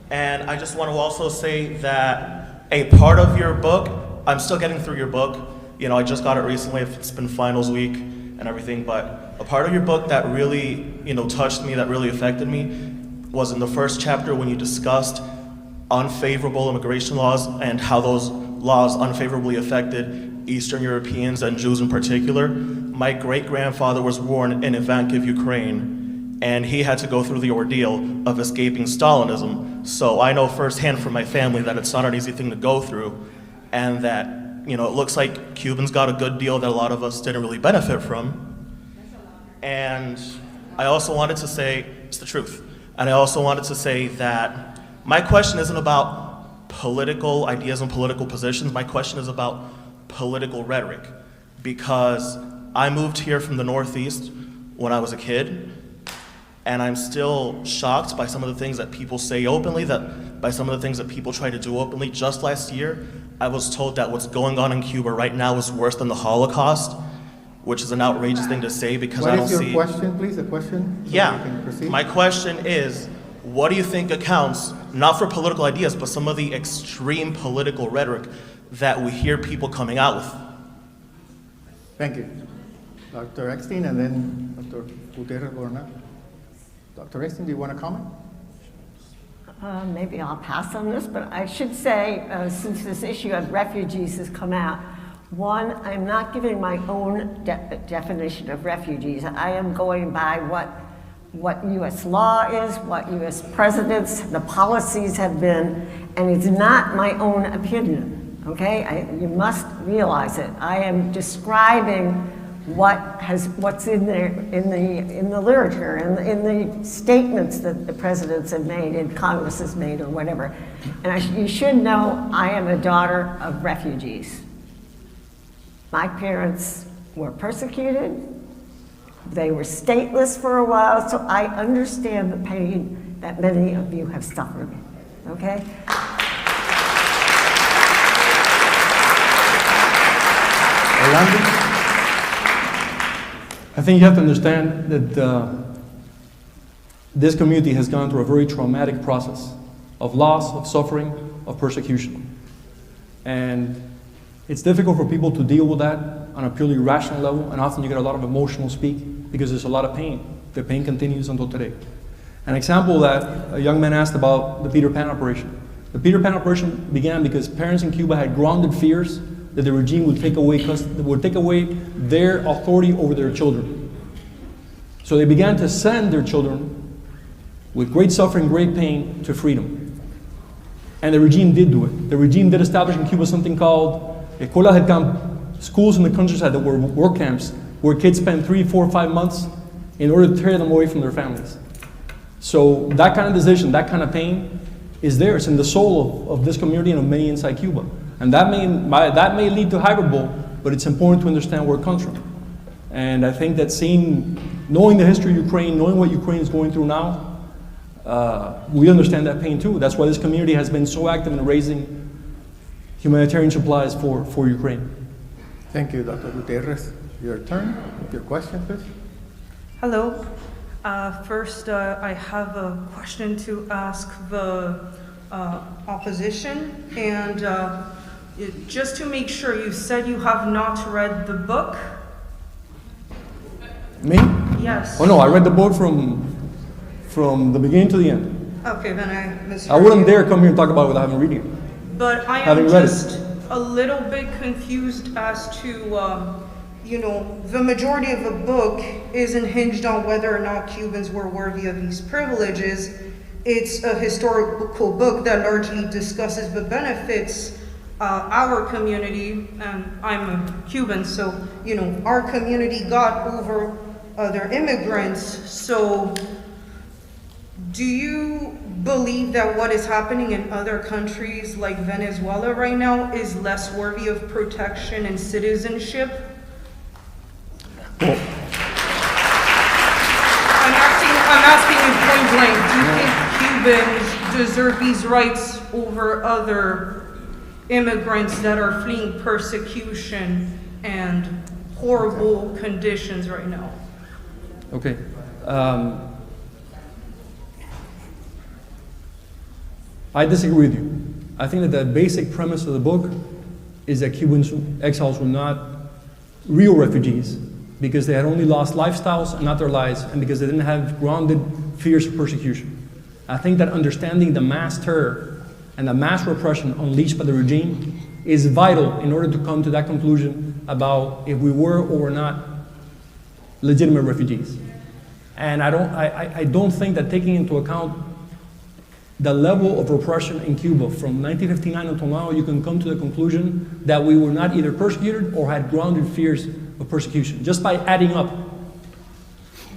And I just want to also say that a part of your book, I'm still getting through your book. I just got it recently. It's been finals week and everything. But a part of your book that really, touched me, that really affected me, was in the first chapter when you discussed unfavorable immigration laws and how those laws unfavorably affected Eastern Europeans and Jews in particular. My great-grandfather was born in Ivankiv, Ukraine, and he had to go through the ordeal of escaping Stalinism. So I know firsthand from my family that it's not an easy thing to go through, and that, it looks like Cubans got a good deal that a lot of us didn't really benefit from. And I also wanted to say, it's the truth, and I also wanted to say that my question isn't about political ideas and political positions. My question is about political rhetoric, because I moved here from the Northeast when I was a kid, and I'm still shocked by some of the things that people say openly, by some of the things that people try to do openly. Just last year, I was told that what's going on in Cuba right now is worse than the Holocaust, which is an outrageous thing to say because I don't see... What is your question, please? A question? Yeah. My question is, what do you think accounts, not for political ideas, but some of the extreme political rhetoric that we hear people coming out with? Thank you. Dr. Eckstein, and then Dr. Gutierrez-Borna. Dr. Eckstein, do you want to comment? Maybe I'll pass on this, but I should say, since this issue of refugees has come out, one, I'm not giving my own definition of refugees. I am going by what U.S. law is, what U.S. presidents, the policies have been, and it's not my own opinion, okay? You must realize it. I am describing what's in there in the literature in the statements that the presidents have made and Congress has made or whatever. And you should know I am a daughter of refugees. My parents were persecuted. They were stateless for a while, so I understand the pain that many of you have suffered. Okay? Orlando? I think you have to understand that this community has gone through a very traumatic process of loss, of suffering, of persecution. And it's difficult for people to deal with that on a purely rational level, and often you get a lot of emotional speak because there's a lot of pain. The pain continues until today. An example that a young man asked about the Peter Pan operation. The Peter Pan operation began because parents in Cuba had grounded fears that the regime would take away their authority over their children. So they began to send their children with great suffering, great pain, to freedom. And the regime did do it. The regime did establish in Cuba something called escuelas del campo, schools in the countryside that were work camps where kids spent 3, 4, 5 months in order to tear them away from their families. So that kind of decision, that kind of pain is there. It's in the soul of this community and of many inside Cuba. And that may lead to hyperbole, but it's important to understand where it comes from. And I think that knowing the history of Ukraine, knowing what Ukraine is going through now, we understand that pain too. That's why this community has been so active in raising humanitarian supplies for Ukraine. Thank you, Dr. Gutierrez. Your turn. Your question, please. Hello. First, I have a question to ask the opposition. And just to make sure, you said you have not read the book? Me? Yes. Oh no, I read the book from the beginning to the end. Okay, then I misheard I wouldn't you. dare come here and talk about it without having reading it. But I am Having read just a little bit confused as to, the majority of the book isn't hinged on whether or not Cubans were worthy of these privileges. It's a historical book that largely discusses the benefits our community, and I'm a Cuban, so, our community got over other immigrants. So do you believe that what is happening in other countries like Venezuela right now is less worthy of protection and citizenship? Well, I'm asking you point blank, do you think Cubans deserve these rights over other immigrants that are fleeing persecution and horrible conditions right now? okay. I disagree with you. I think that the basic premise of the book is that Cuban exiles were not real refugees because they had only lost lifestyles and not their lives, and because they didn't have grounded fears of persecution. I think that understanding the mass terror and the mass repression unleashed by the regime is vital in order to come to that conclusion about if we were or were not legitimate refugees. And I don't think that taking into account the level of repression in Cuba from 1959 until now, you can come to the conclusion that we were not either persecuted or had grounded fears of persecution, just by adding up.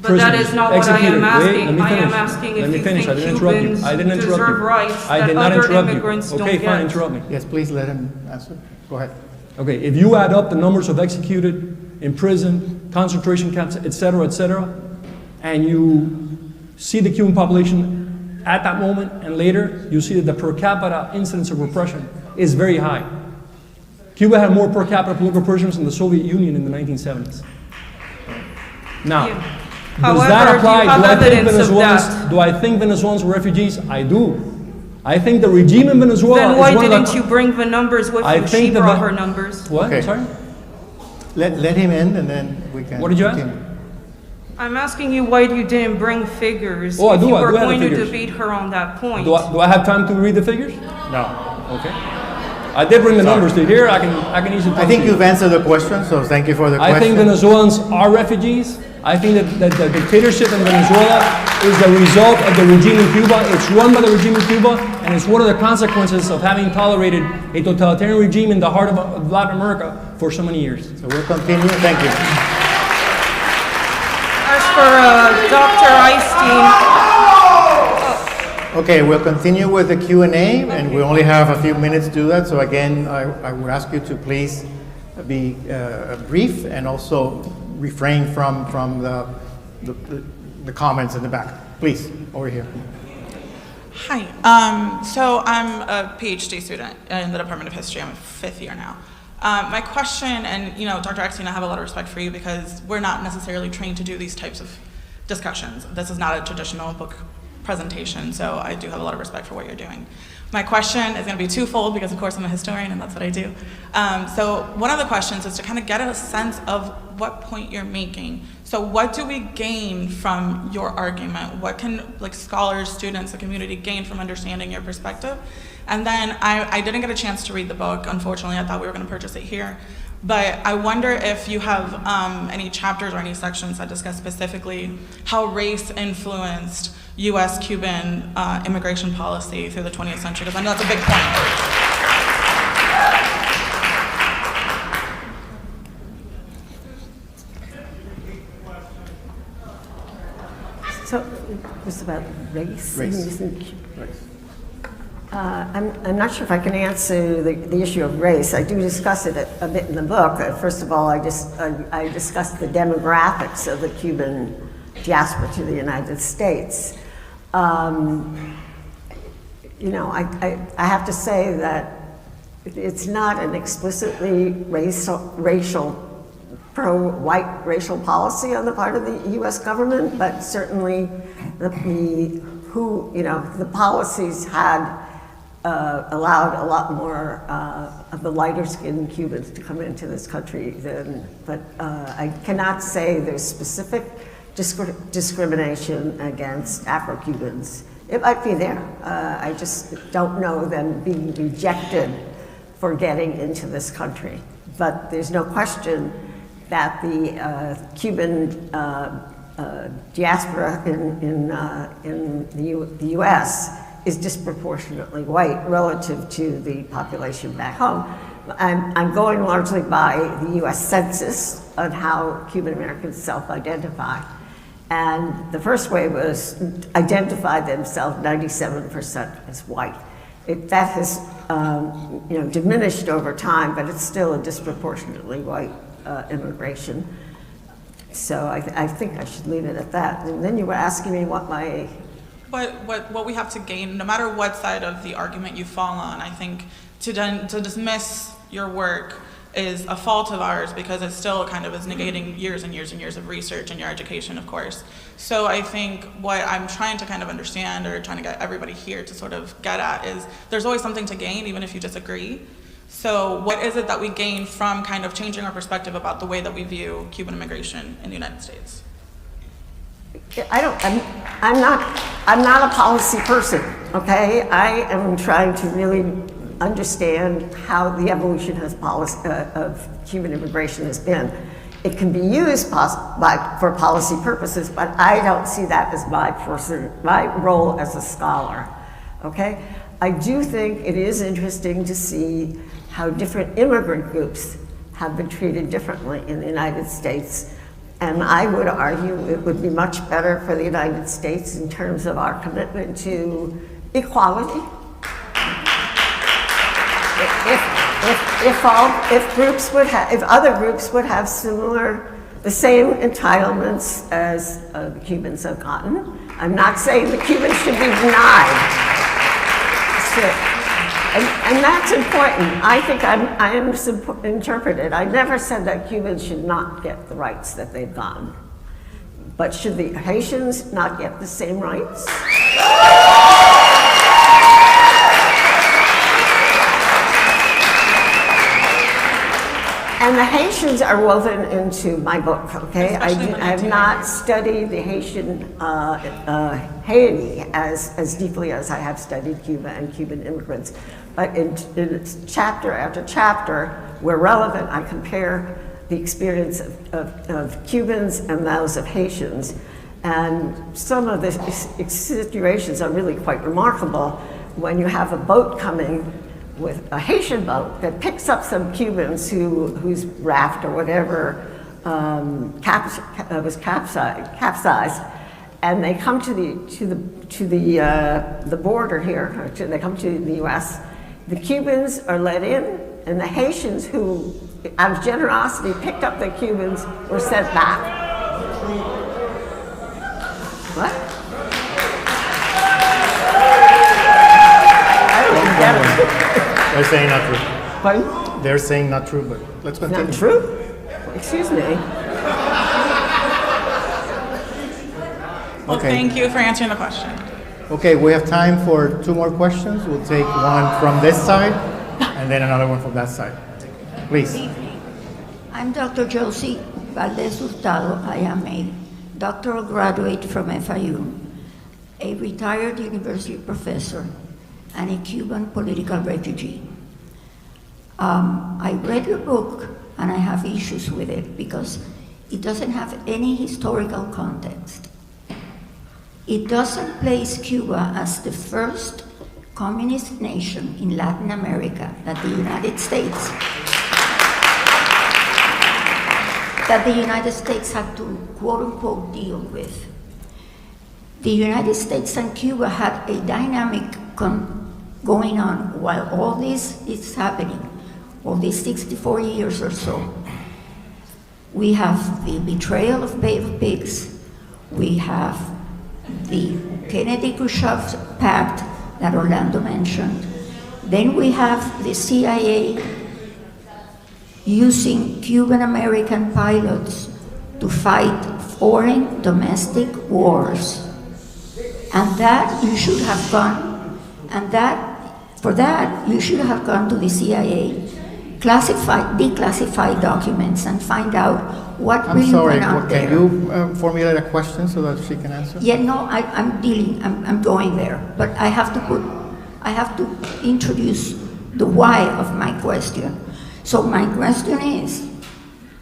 But that is not what I am asking. Wait, I am asking if you think Cubans deserve rights that other immigrants don't get. Okay, fine, interrupt me. Yes, please let him answer. Go ahead. Okay, if you add up the numbers of executed, imprisoned, concentration camps, etc., and you see the Cuban population at that moment and later, you see that the per capita incidence of repression is very high. Cuba had more per capita political prisoners than the Soviet Union in the 1970s. Now, does that apply? Do I think Venezuelans were refugees? I do. I think the regime in Venezuela Then why didn't you bring the numbers with you? She brought her numbers. What? Okay. Sorry? Let him in, and then we can. What did you ask? continue. I'm asking you why you didn't bring figures. Oh, I do. If you I were do have the going to figures. debate her on that point. Do I have time to read the figures? No. Okay. I did bring the numbers to here. I can easily. I think you've answered the question, so thank you for the question. I think Venezuelans are refugees. I think that the dictatorship in Venezuela is the result of the regime in Cuba. It's run by the regime in Cuba, and it's one of the consequences of having tolerated a totalitarian regime in the heart of Latin America for so many years. So we'll continue. Thank you. As for Dr. Einstein, Okay, we'll continue with the Q&A, and we only have a few minutes to do that. So again, I would ask you to please be brief and also refrain from the comments in the back. Please, over here. Hi. So I'm a PhD student in the Department of History. I'm a 5th year now. My question, and Dr. Eckstein, I have a lot of respect for you because we're not necessarily trained to do these types of discussions. This is not a traditional book presentation, so I do have a lot of respect for what you're doing. My question is going to be twofold because, of course, I'm a historian and that's what I do. So one of the questions is to kind of get a sense of what point you're making. So what do we gain from your argument? What can scholars, students, the community gain from understanding your perspective? And then I didn't get a chance to read the book, unfortunately. I thought we were going to purchase it here. But I wonder if you have any chapters or any sections that discuss specifically how race influenced U.S.-Cuban immigration policy through the 20th century, because I know that's a big point. So it was about race? Race. I'm not sure if I can answer the issue of race. I do discuss it a bit in the book. First of all, I discuss the demographics of the Cuban diaspora to the United States. I have to say that it's not an explicitly racial pro-white racial policy on the part of the U.S. government, but certainly the policies had allowed a lot more of the lighter-skinned Cubans to come into this country but I cannot say there's specific discrimination against Afro-Cubans. It might be there. I just don't know them being rejected for getting into this country. But there's no question that the Cuban diaspora in the U.S. is disproportionately white relative to the population back home. I'm going largely by the U.S. Census on how Cuban Americans self-identify. And the first way was identify themselves 97% as white. That has diminished over time, but it's still a disproportionately white immigration. So I think I should leave it at that. And then you were asking me what we have to gain, no matter what side of the argument you fall on. I think to dismiss your work is a fault of ours because it still kind of is negating years and years and years of research and your education, of course. So I think what I'm trying to kind of understand or trying to get everybody here to sort of get at is there's always something to gain, even if you disagree. So what is it that we gain from kind of changing our perspective about the way that we view Cuban immigration in the United States? I'm not a policy person, okay? I am trying to really understand how the evolution of Cuban immigration has been. It can be used for policy purposes, but I don't see that as my role as a scholar, okay? I do think it is interesting to see how different immigrant groups have been treated differently in the United States. And I would argue it would be much better for the United States in terms of our commitment to equality. If other groups would have the same entitlements as the Cubans have gotten. I'm not saying the Cubans should be denied. And that's important. I think I am misinterpreted. I never said that Cubans should not get the rights that they've gotten. But should the Haitians not get the same rights? And the Haitians are woven into my book, okay? I have not studied the Haitian Haiti as deeply as I have studied Cuba and Cuban immigrants. But in chapter after chapter, where relevant, I compare the experience of Cubans and those of Haitians. And some of the situations are really quite remarkable when you have a boat coming with a Haitian boat that picks up some Cubans whose raft or whatever was capsized, and they come to the border here. They come to the U.S. The Cubans are let in, and the Haitians, who out of generosity picked up the Cubans, were sent back. What? I don't get it. They're saying not true. Pardon? They're saying not true, but let's continue. Not true? Excuse me. Well, Okay. thank you for answering the question. Okay, we have time for 2 more questions. We'll take one from this side and then another one from that side. Please. I'm Dr. Josie Valdez Hurtado. I am a doctoral graduate from FIU, a retired university professor, and a Cuban political refugee. I read your book and I have issues with it because it doesn't have any historical context. It doesn't place Cuba as the first communist nation in Latin America that the United States had to quote-unquote deal with. The United States and Cuba had a dynamic going on while all this is happening, all these 64 years or so. We have the betrayal of Bay of Pigs, we have the Kennedy-Khrushchev pact that Orlando mentioned, then we have the CIA using Cuban-American pilots to fight foreign domestic wars. And that you should have gone, for that you should have gone to the CIA, declassify documents and find out what really went on there. Can you formulate a question so that she can answer? Yeah, no, I'm going there, but I have to introduce the why of my question. So my question is,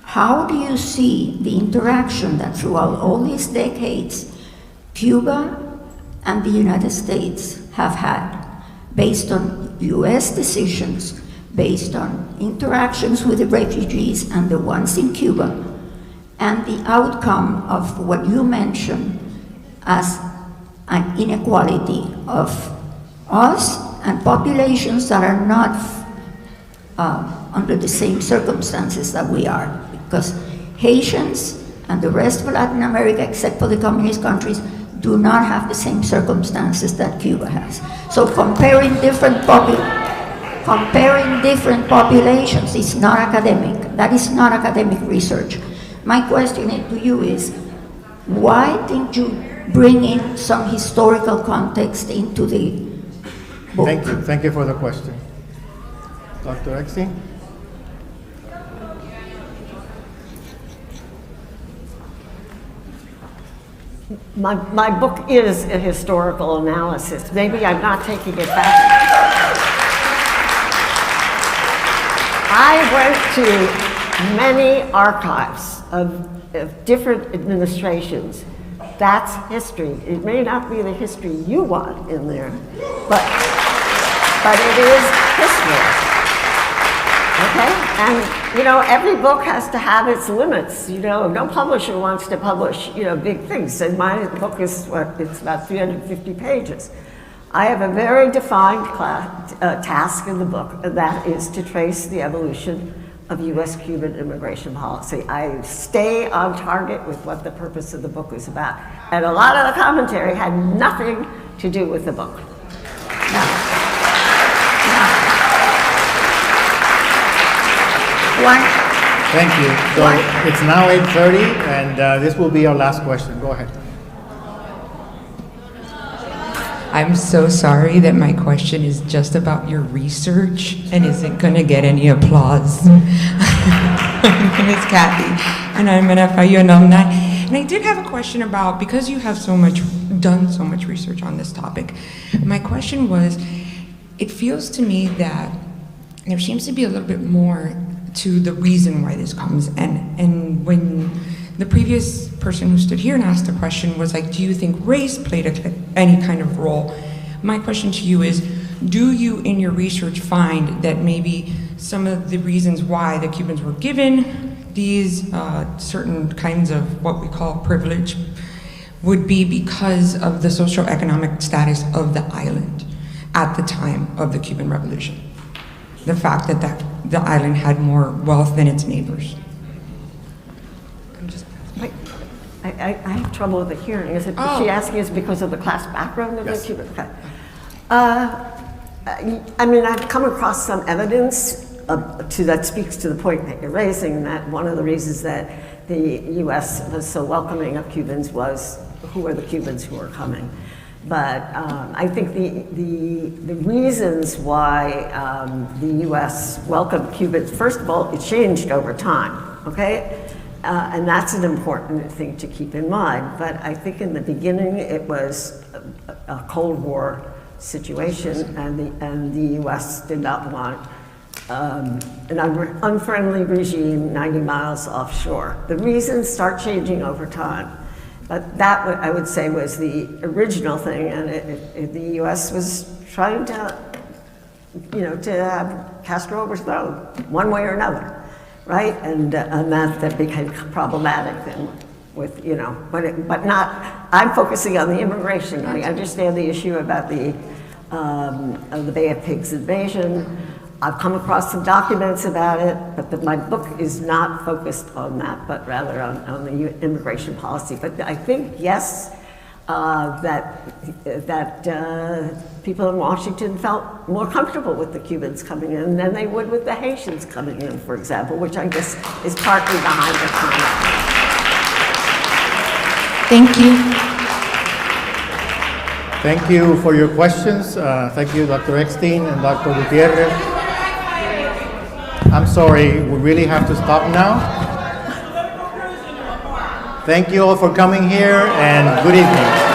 how do you see the interaction that throughout all these decades, Cuba and the United States have had, based on US decisions, based on interactions with the refugees and the ones in Cuba, and the outcome of what you mentioned as an inequality of us and populations that are not under the same circumstances that we are, because Haitians and the rest of Latin America, except for the communist countries, do not have the same circumstances that Cuba has. So comparing different populations is not academic. That is not academic research. My question to you is, why didn't you bring in some historical context into the book? Thank you for the question. Dr. Exie? My book is a historical analysis. Maybe I'm not taking it back. I went to many archives of different administrations. That's history. It may not be the history you want in there, but it is history. Okay? And, every book has to have its limits. No publisher wants to publish, big things. And my book is, it's about 350 pages. I have a very defined task in the book, and that is to trace the evolution of US-Cuban immigration policy. I stay on target with what the purpose of the book is about. And a lot of the commentary had nothing to do with the book. Thank you. So it's now 8:30, and this will be our last question. Go ahead. I'm so sorry that my question is just about your research and isn't going to get any applause. My name is Kathy, and I'm an FIU alumni. And I did have a question about, because you have done so much research on this topic, my question was, it feels to me that there seems to be a little bit more to the reason why this comes. And when the previous person who stood here and asked the question was like, do you think race played any kind of role? My question to you is, do you in your research find that maybe some of the reasons why the Cubans were given these certain kinds of what we call privilege would be because of the socioeconomic status of the island at the time of the Cuban Revolution? The fact that the island had more wealth than its neighbors. I have trouble with the hearing. Is she asking us because of the class background of the Cuban? Okay. I mean, I've come across some evidence that speaks to the point that you're raising, that one of the reasons that the U.S. was so welcoming of Cubans was who are the Cubans who are coming. But I think the reasons why the U.S. welcomed Cubans, first of all, it changed over time, okay? And that's an important thing to keep in mind. But I think in the beginning it was a Cold War situation, and the U.S. did not want an unfriendly regime 90 miles offshore. The reasons start changing over time. But that, I would say, was the original thing, and the U.S. was trying to, to have Castro overthrown one way or another, right? And that became problematic then, with but not. I'm focusing on the immigration. I understand the issue about the Bay of Pigs invasion. I've come across some documents about it, but my book is not focused on that, but rather on the immigration policy. But I think, yes, that people in Washington felt more comfortable with the Cubans coming in than they would with the Haitians coming in, for example, which I guess is partly behind the comment. Thank you. Thank you for your questions. Thank you, Dr. Eckstein and Dr. Gutierrez. I'm sorry, we really have to stop now. Thank you all for coming here, and good evening.